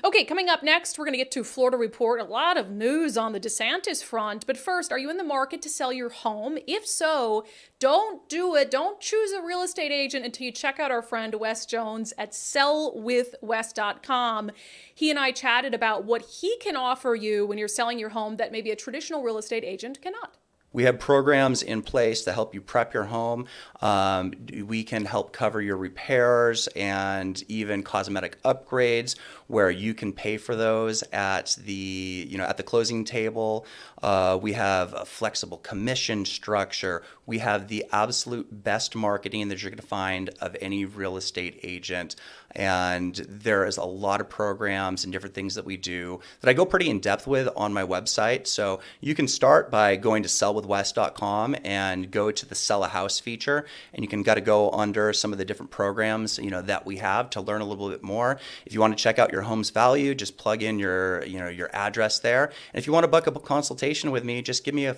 Okay, coming up next, we're going to get to Florida Report. A lot of news on the DeSantis front. But first, are you in the market to sell your home? If so, don't do it. Don't choose a real estate agent until you check out our friend Wes Jones at sellwithwes.com. He and I chatted about what he can offer you when you're selling your home that maybe a traditional real estate agent cannot. We have programs in place to help you prep your home. We can help cover your repairs and even cosmetic upgrades, where you can pay for those at the closing table. We have a flexible commission structure. We have the absolute best marketing that you're going to find of any real estate agent. And there is a lot of programs and different things that we do that I go pretty in depth with on my website. So you can start by going to sellwithwes.com and go to the Sell a House feature, and you can go under some of the different programs that we have to learn a little bit more. If you want to check out your home's value, just plug in your address there. And if you want to book a consultation with me, just give me a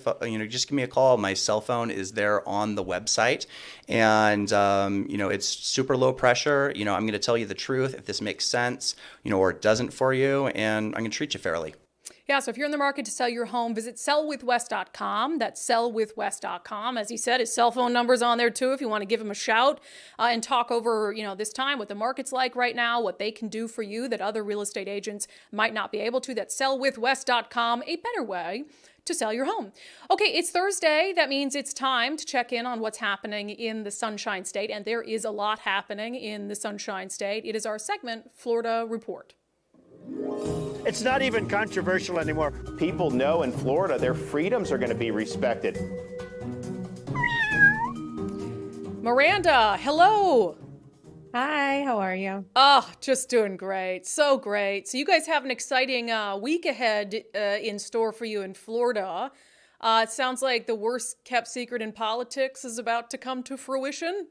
call. My cell phone is there on the website, and it's super low pressure. I'm going to tell you the truth if this makes sense, or it doesn't for you, and I'm going to treat you fairly. Yeah, so if you're in the market to sell your home, visit sellwithwes.com. That's sellwithwes.com. As he said, his cell phone number's on there too if you want to give him a shout and talk over, this time, what the market's like right now, what they can do for you that other real estate agents might not be able to. That's sellwithwes.com, a better way to sell your home. Okay, it's Thursday. That means it's time to check in on what's happening in the Sunshine State, and there is a lot happening in the Sunshine State. It is our segment, Florida Report. It's not even controversial anymore. People know in Florida their freedoms are going to be respected. Miranda, hello. Hi, how are you? Oh, just doing great. So great. So you guys have an exciting week ahead in store for you in Florida. It sounds like the worst kept secret in politics is about to come to fruition.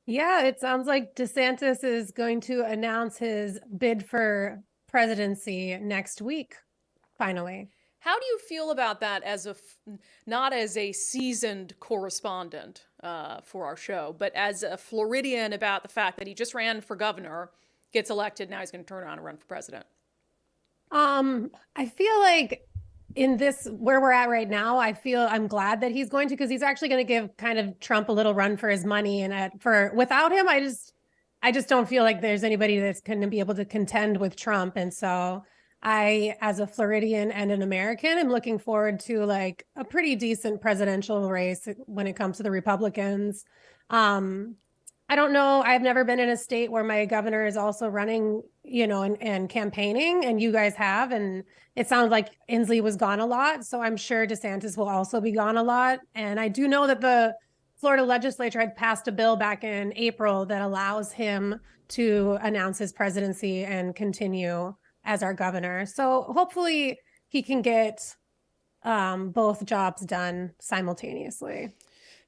Yeah, it sounds like DeSantis is going to announce his bid for presidency next week, finally. How do you feel about that not as a seasoned correspondent for our show, but as a Floridian, about the fact that he just ran for governor, gets elected, now he's going to turn around and run for president? I feel like in this, where we're at right now, I'm glad that he's going to, because he's actually going to give kind of Trump a little run for his money. And without him, I just don't feel like there's anybody that's going to be able to contend with Trump. And so I, as a Floridian and an American, am looking forward to like a pretty decent presidential race when it comes to the Republicans. I don't know. I've never been in a state where my governor is also running, and campaigning, and you guys have. And it sounds like Inslee was gone a lot. So I'm sure DeSantis will also be gone a lot. And I do know that the Florida legislature had passed a bill back in April that allows him to announce his presidency and continue as our governor. So hopefully he can get both jobs done simultaneously.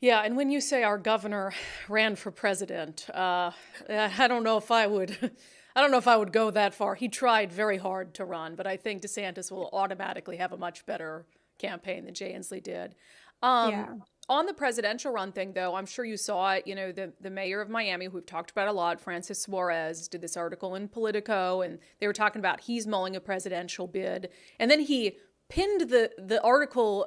Yeah, and when you say our governor ran for president, I don't know if I would. I don't know if I would go that far. He tried very hard to run, but I think DeSantis will automatically have a much better campaign than Jay Inslee did. Yeah. On the presidential run thing, though, I'm sure you saw it. The mayor of Miami, who we've talked about a lot, Francis Suarez, did this article in Politico, and they were talking about he's mulling a presidential bid. And then he pinned the article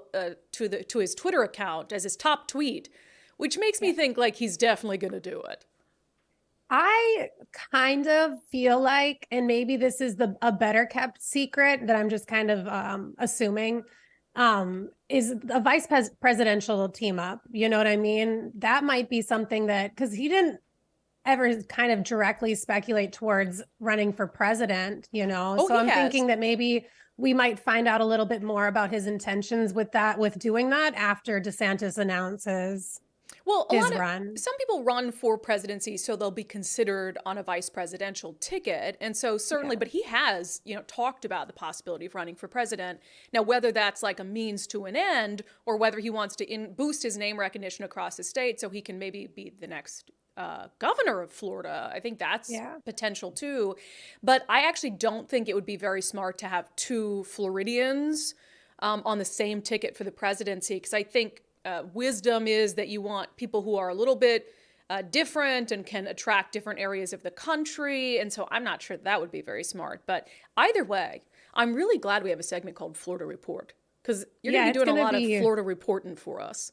to his Twitter account as his top tweet, which makes me think like he's definitely going to do it. I kind of feel like, and maybe this is a better kept secret that I'm just kind of assuming, is a presidential team up. You know what I mean? That might be something that, because he didn't ever kind of directly speculate towards running for president, you know? Oh, so I'm has. thinking that maybe we might find out a little bit more about his intentions with doing that after DeSantis announces Well, his run. Some people run for presidency so they'll be considered on a vice presidential ticket. And so certainly, but he has, talked about the possibility of running for president. Now, whether that's like a means to an end or whether he wants to boost his name recognition across the state so he can maybe be the next governor of Florida, I think that's potential too. But I actually don't think it would be very smart to have two Floridians on the same ticket for the presidency, because I think wisdom is that you want people who are a little bit different and can attract different areas of the country. And so I'm not sure that would be very smart. But either way, I'm really glad we have a segment called Florida Report, because you're going to be doing a lot of Florida reporting for us.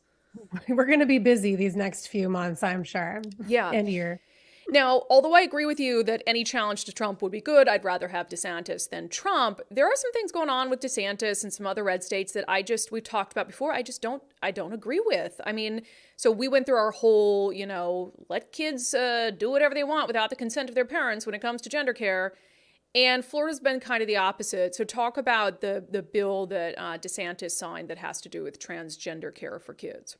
We're going to be busy these next few months, I'm sure. Yeah. And year. Now, although I agree with you that any challenge to Trump would be good, I'd rather have DeSantis than Trump. There are some things going on with DeSantis and some other red states that we've talked about before. I don't agree with. I mean, so we went through our whole, let kids do whatever they want without the consent of their parents when it comes to gender care. And Florida's been kind of the opposite. So talk about the bill that DeSantis signed that has to do with transgender care for kids.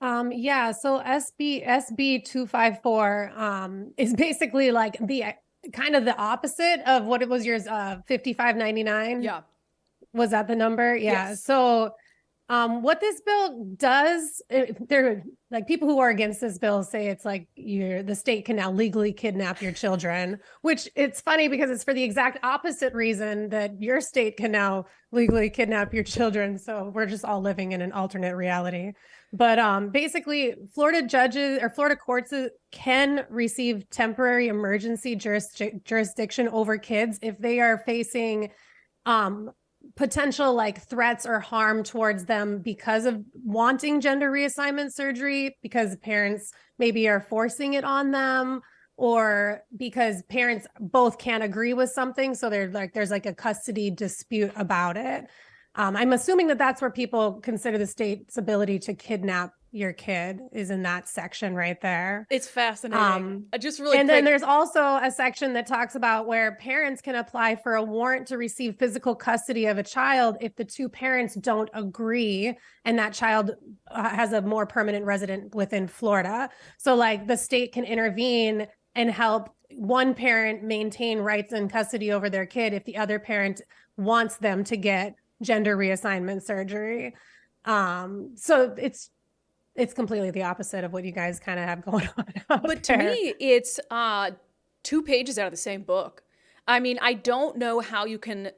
So SB 254 is basically like the kind of the opposite of what it was yours, 5599. Yeah. Was that the number? Yeah. Yes. So what this bill does, they're like, people who are against this bill say it's like the state can now legally kidnap your children, which it's funny because it's for the exact opposite reason that your state can now legally kidnap your children. So we're just all living in an alternate reality. But basically, Florida judges or Florida courts can receive temporary emergency jurisdiction over kids if they are facing potential like threats or harm towards them because of wanting gender reassignment surgery, because parents maybe are forcing it on them, or because parents both can't agree with something. So there's like a custody dispute about it. I'm assuming that that's where people consider the state's ability to kidnap your kid is in that section right there. It's fascinating. Then there's also a section that talks about where parents can apply for a warrant to receive physical custody of a child if the two parents don't agree and that child has a more permanent resident within Florida. So like the state can intervene and help one parent maintain rights and custody over their kid if the other parent wants them to get gender reassignment surgery. So it's completely the opposite of what you guys kind of have going on. But to me, it's 2 pages out of the same book. I mean, I don't know how you can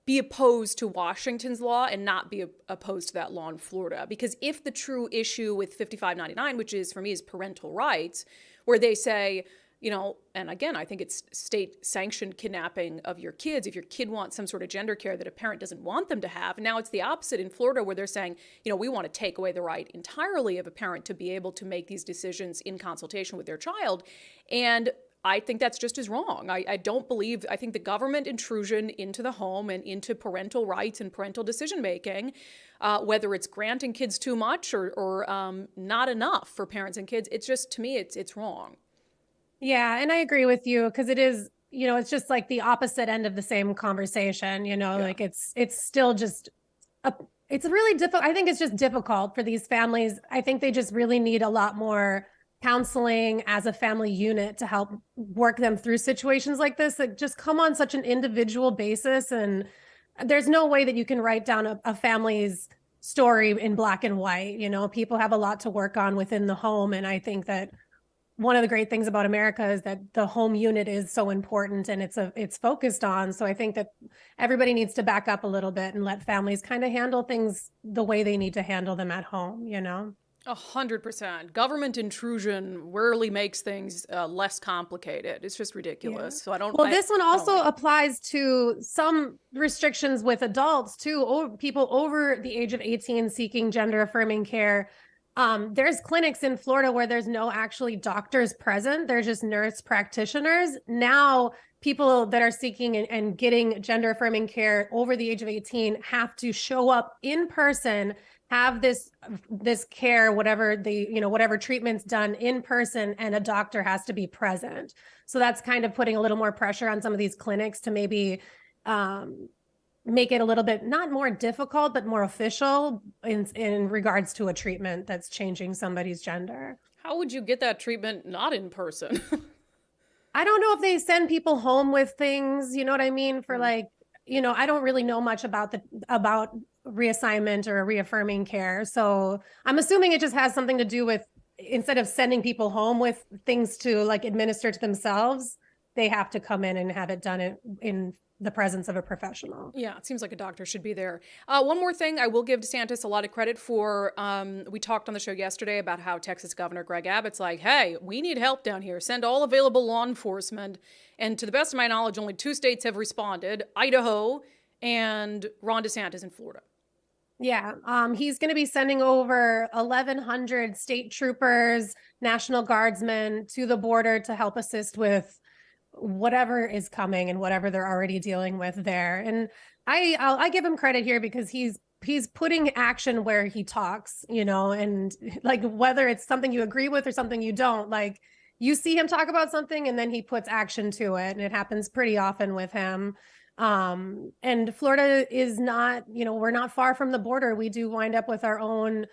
be opposed to Washington's law and not be opposed to that law in Florida. Because if the true issue with 5599, which is for me is parental rights, where they say, and again, I think it's state sanctioned kidnapping of your kids. If your kid wants some sort of gender care that a parent doesn't want them to have. Now it's the opposite in Florida where they're saying, we want to take away the right entirely of a parent to be able to make these decisions in consultation with their child. And I think that's just as wrong. I think the government intrusion into the home and into parental rights and parental decision making, whether it's granting kids too much or not enough for parents and kids, it's just, to me, it's wrong. Yeah, and I agree with you because it is, it's just like the opposite end of the same conversation, like it's still just, it's really difficult. I think it's just difficult for these families. I think they just really need a lot more counseling as a family unit to help work them through situations like this that just come on such an individual basis. And there's no way that you can write down a family's story in black and white. People have a lot to work on within the home. And I think that one of the great things about America is that the home unit is so important and it's focused on. So I think that everybody needs to back up a little bit and let families kind of handle things the way they need to handle them at home, 100%. Government intrusion rarely makes things less complicated. It's just ridiculous. Yeah. So I don't. Well, this one also applies to some restrictions with adults too, or people over the age of 18 seeking gender affirming care. There's clinics in Florida where there's no actually doctors present. There's just nurse practitioners. Now, people that are seeking and getting gender affirming care over the age of 18 have to show up in person, have this care, whatever whatever treatment's done in person, and a doctor has to be present. So that's kind of putting a little more pressure on some of these clinics to maybe make it a little bit not more difficult, but more official in regards to a treatment that's changing somebody's gender. How would you get that treatment not in person? I don't know if they send people home with things, you know what I mean? For like, I don't really know much about reassignment or reaffirming care. So I'm assuming it just has something to do with, instead of sending people home with things to like administer to themselves, they have to come in and have it done in the presence of a professional. Yeah, it seems like a doctor should be there. One more thing, I will give DeSantis a lot of credit for. We talked on the show yesterday about how Texas Governor Greg Abbott's like, hey, we need help down here. Send all available law enforcement. And to the best of my knowledge, only 2 states have responded, Idaho and Ron DeSantis in Florida. Yeah, he's going to be sending over 1,100 state troopers, National Guardsmen to the border to help assist with whatever is coming and whatever they're already dealing with there. And I give him credit here because he's putting action where he talks, and like whether it's something you agree with or something you don't, like you see him talk about something and then he puts action to it. And it happens pretty often with him. And Florida is not, we're not far from the border. We do wind up with our own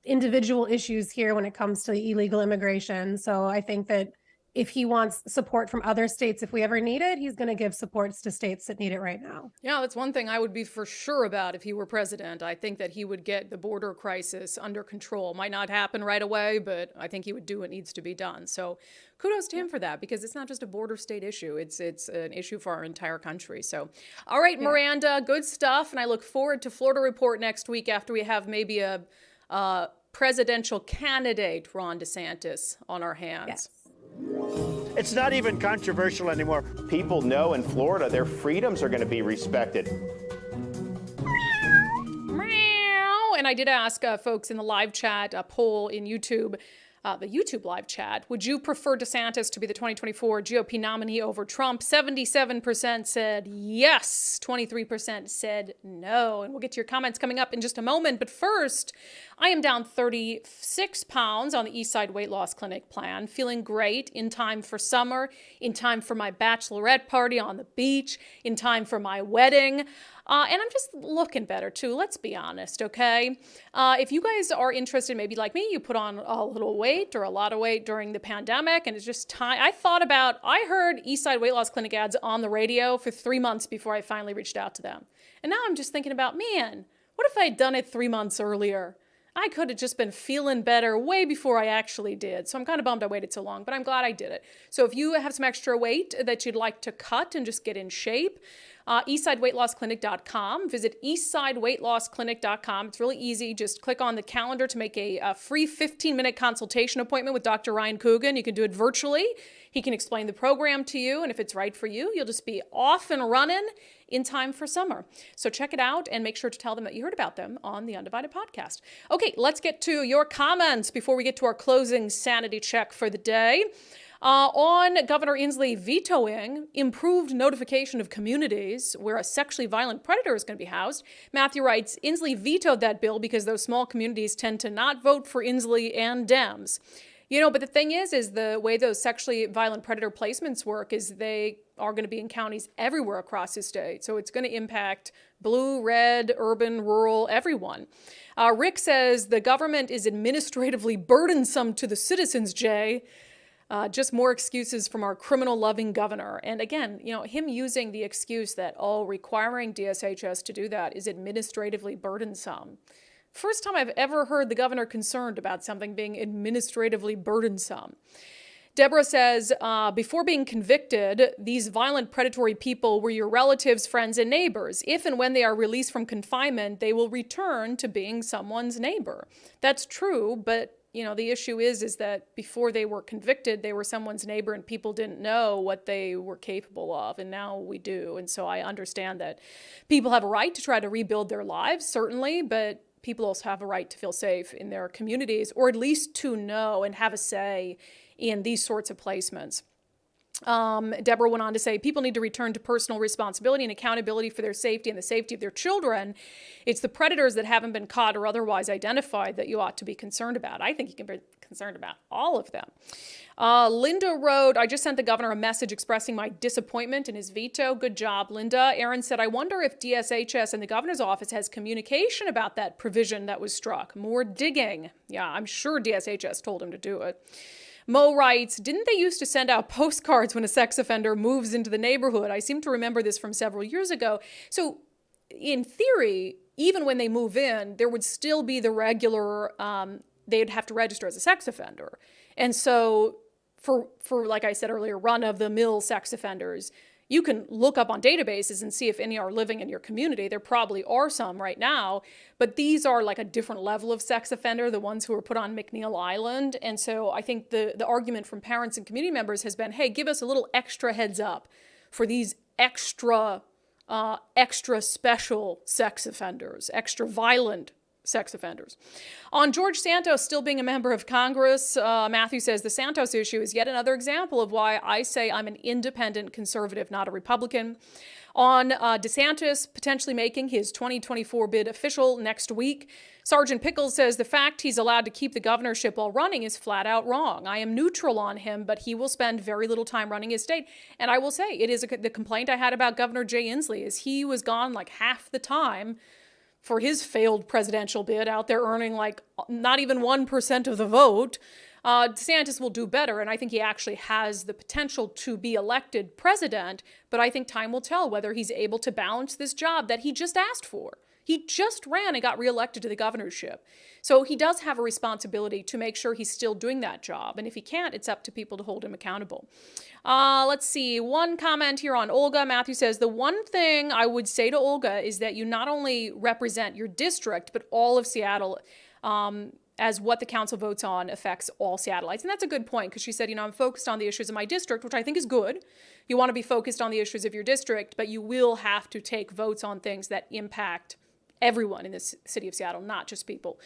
individual issues here when it comes to illegal immigration. So I think that if he wants support from other states, if we ever need it, he's going to give supports to states that need it right now. Yeah, that's one thing I would be for sure about if he were president. I think that he would get the border crisis under control. Might not happen right away, but I think he would do what needs to be done. So kudos to him for that, because it's not just a border state issue. It's an issue for our entire country. So, all right, Miranda, good stuff. And I look forward to Florida Report next week after we have maybe a presidential candidate, Ron DeSantis, on our hands. Yes. It's not even controversial anymore. People know in Florida their freedoms are going to be respected. Meow. And I did ask folks in the live chat, a poll in YouTube, the YouTube live chat, would you prefer DeSantis to be the 2024 GOP nominee over Trump? 77% said yes, 23% said no. And we'll get to your comments coming up in just a moment. But first, I am down 36 pounds on the Eastside Weight Loss Clinic plan, feeling great in time for summer, in time for my bachelorette party on the beach, in time for my wedding. And I'm just looking better too, let's be honest, okay? If you guys are interested, maybe like me, you put on a little weight or a lot of weight during the pandemic, and it's just time. I heard Eastside Weight Loss Clinic ads on the radio for 3 months before I finally reached out to them. And now I'm just thinking about, man, what if I had done it 3 months earlier? I could have just been feeling better way before I actually did. So I'm kind of bummed I waited so long, but I'm glad I did it. So if you have some extra weight that you'd like to cut and just get in shape, eastsideweightlossclinic.com. Visit eastsideweightlossclinic.com. It's really easy. Just click on the calendar to make a free 15-minute consultation appointment with Dr. Ryan Coogan. You can do it virtually. He can explain the program to you, and if it's right for you, you'll just be off and running in time for summer. So check it out and make sure to tell them that you heard about them on the Undivided podcast. Okay, let's get to your comments before we get to our closing sanity check for the day. On Governor Inslee vetoing improved notification of communities where a sexually violent predator is going to be housed, Matthew writes, Inslee vetoed that bill because those small communities tend to not vote for Inslee and Dems. But the thing is the way those sexually violent predator placements work is they are going to be in counties everywhere across the state. So it's going to impact blue, red, urban, rural, everyone. Rick says the government is administratively burdensome to the citizens, Jay. Just more excuses from our criminal-loving governor. And again, him using the excuse that, requiring DSHS to do that is administratively burdensome. First time I've ever heard the governor concerned about something being administratively burdensome. Deborah says, before being convicted, these violent predatory people were your relatives, friends, and neighbors. If and when they are released from confinement, they will return to being someone's neighbor. That's true, but the issue is that before they were convicted, they were someone's neighbor and people didn't know what they were capable of. And now we do. And so I understand that people have a right to try to rebuild their lives, certainly, but people also have a right to feel safe in their communities, or at least to know and have a say in these sorts of placements. Deborah went on to say, people need to return to personal responsibility and accountability for their safety and the safety of their children. It's the predators that haven't been caught or otherwise identified that you ought to be concerned about. I think you can be concerned about all of them. Linda wrote, I just sent the governor a message expressing my disappointment in his veto. Good job, Linda. Aaron said, I wonder if DSHS and the governor's office has communication about that provision that was struck. More digging. Yeah, I'm sure DSHS told him to do it. Mo writes, didn't they used to send out postcards when a sex offender moves into the neighborhood? I seem to remember this from several years ago. So in theory, even when they move in, there would still be the regular, they'd have to register as a sex offender. And so for like I said earlier, run-of-the-mill sex offenders, you can look up on databases and see if any are living in your community. There probably are some right now, but these are like a different level of sex offender, the ones who are put on McNeil Island. And so I think the argument from parents and community members has been, hey, give us a little extra heads up for these extra special sex offenders, extra violent sex offenders. On George Santos still being a member of Congress, Matthew says the Santos issue is yet another example of why I say I'm an independent conservative, not a Republican. On DeSantis potentially making his 2024 bid official next week, Sergeant Pickles says the fact he's allowed to keep the governorship while running is flat out wrong. I am neutral on him, but he will spend very little time running his state. And I will say, it is the complaint I had about Governor Jay Inslee is he was gone like half the time for his failed presidential bid, out there earning like not even 1% of the vote. DeSantis will do better, and I think he actually has the potential to be elected president, but I think time will tell whether he's able to balance this job that he just asked for. He just ran and got reelected to the governorship. So he does have a responsibility to make sure he's still doing that job. And if he can't, it's up to people to hold him accountable. Let's see. One comment here on Olga. Matthew says, the one thing I would say to Olga is that you not only represent your district, but all of Seattle, as what the council votes on affects all Seattleites. And that's a good point because she said, I'm focused on the issues of my district, which I think is good. You want to be focused on the issues of your district, but you will have to take votes on things that impact everyone in the city of Seattle, not just people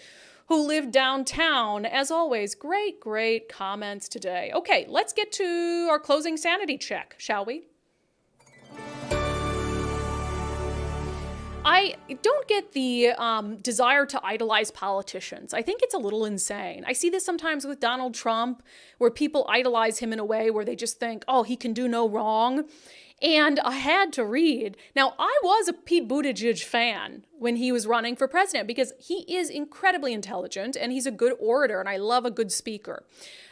who live downtown. As always, great comments today. Okay, let's get to our closing sanity check, shall we? I don't get the desire to idolize politicians. I think it's a little insane. I see this sometimes with Donald Trump, where people idolize him in a way where they just think, oh, he can do no wrong. And I had to read. Now, I was a Pete Buttigieg fan when he was running for president because he is incredibly intelligent and he's a good orator and I love a good speaker.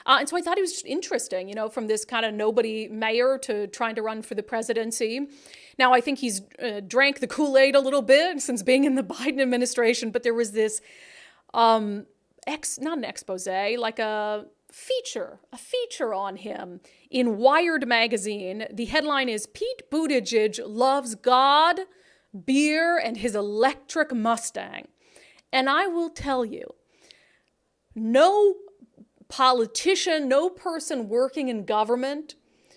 And so I thought he was interesting, from this kind of nobody mayor to trying to run for the presidency. Now, I think he's drank the Kool-Aid a little bit since being in the Biden administration, but there was this, not an expose, like a feature on him in Wired magazine. The headline is Pete Buttigieg loves God, beer, and his electric Mustang. And I will tell you, no politician, no person working in government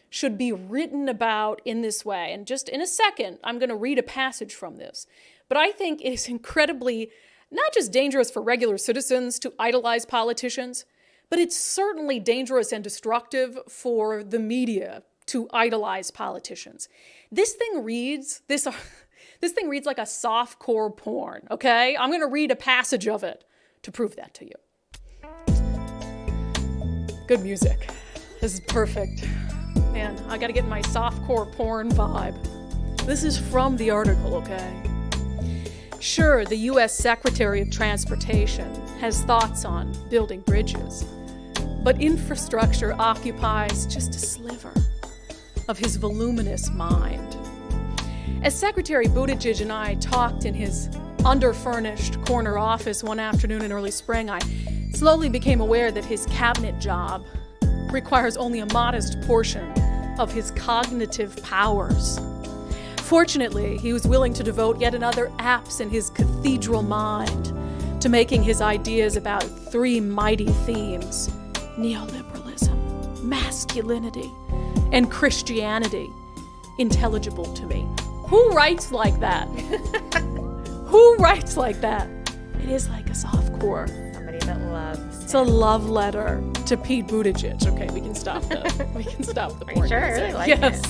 should be written about in this way. And just in a second, I'm going to read a passage from this. But I think it is incredibly not just dangerous for regular citizens to idolize politicians, but it's certainly dangerous and destructive for the media to idolize politicians. This thing reads like a softcore porn, okay? I'm going to read a passage of it to prove that to you. Good music. This is perfect. Man, I got to get my softcore porn vibe. This is from the article, okay? Sure, the U.S. Secretary of Transportation has thoughts on building bridges, but infrastructure occupies just a sliver of his voluminous mind. As Secretary Buttigieg and I talked in his underfurnished corner office one afternoon in early spring, I slowly became aware that his cabinet job requires only a modest portion of his cognitive powers. Fortunately, he was willing to devote yet another apse in his cathedral mind to making his ideas about three mighty themes: neoliberalism, masculinity, and Christianity intelligible to me. Who writes like that? Who writes like that? It is like a softcore. Somebody that loves. It's a love letter to Pete Buttigieg. Okay, we can stop the Are you porn sure? I music. really like Yes.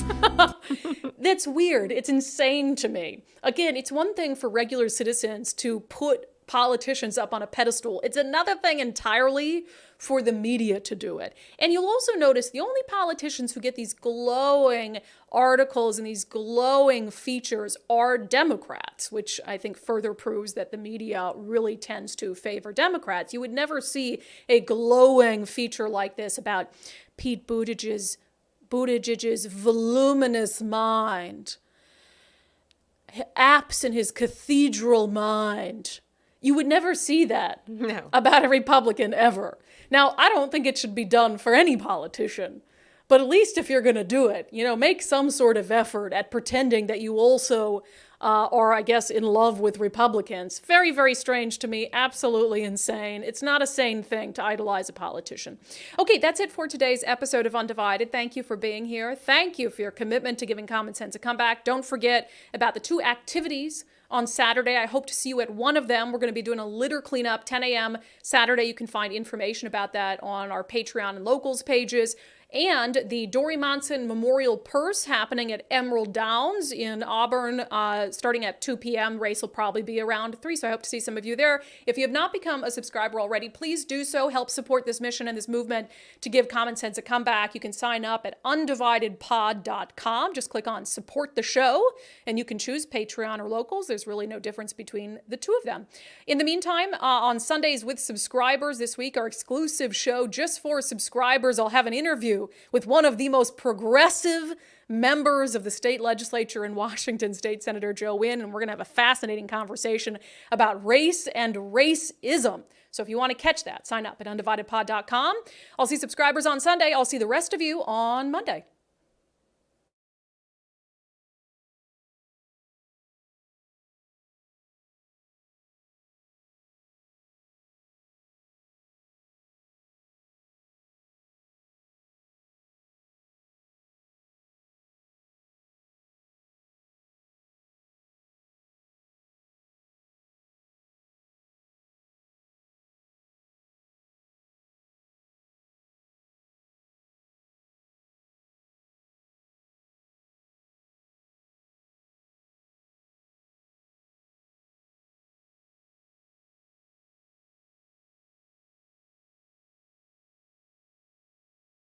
That's weird. It's insane to me. Again, it's one thing for regular citizens to put politicians up on a pedestal. It's another thing entirely for the media to do it. And you'll also notice the only politicians who get these glowing articles and these glowing features are Democrats, which I think further proves that the media really tends to favor Democrats. You would never see a glowing feature like this about Pete Buttigieg's voluminous mind, apse in his cathedral mind. You would never see that about a Republican ever. Now, I don't think it should be done for any politician, but at least if you're going to do it, make some sort of effort at pretending that you also are, I guess, in love with Republicans. Very, very strange to me. Absolutely insane. It's not a sane thing to idolize a politician. Okay, that's it for today's episode of Undivided. Thank you for being here. Thank you for your commitment to giving common sense a comeback. Don't forget about the 2 activities on Saturday. I hope to see you at one of them. We're going to be doing a litter cleanup, 10 a.m. Saturday. You can find information about that on our Patreon and Locals pages. And the Dory Monson Memorial Purse happening at Emerald Downs in Auburn, starting at 2 p.m. Race will probably be around 3, so I hope to see some of you there. If you have not become a subscriber already, please do so. Help support this mission and this movement to give common sense a comeback. You can sign up at undividedpod.com. Just click on Support the Show, and you can choose Patreon or Locals. There's really no difference between the two of them. In the meantime, on Sundays with subscribers this week, our exclusive show just for subscribers, I'll have an interview with one of the most progressive members of the state legislature in Washington, State Senator Joe Wynn, and we're going to have a fascinating conversation about race and racism. So if you want to catch that, sign up at undividedpod.com. I'll see subscribers on Sunday. I'll see the rest of you on Monday.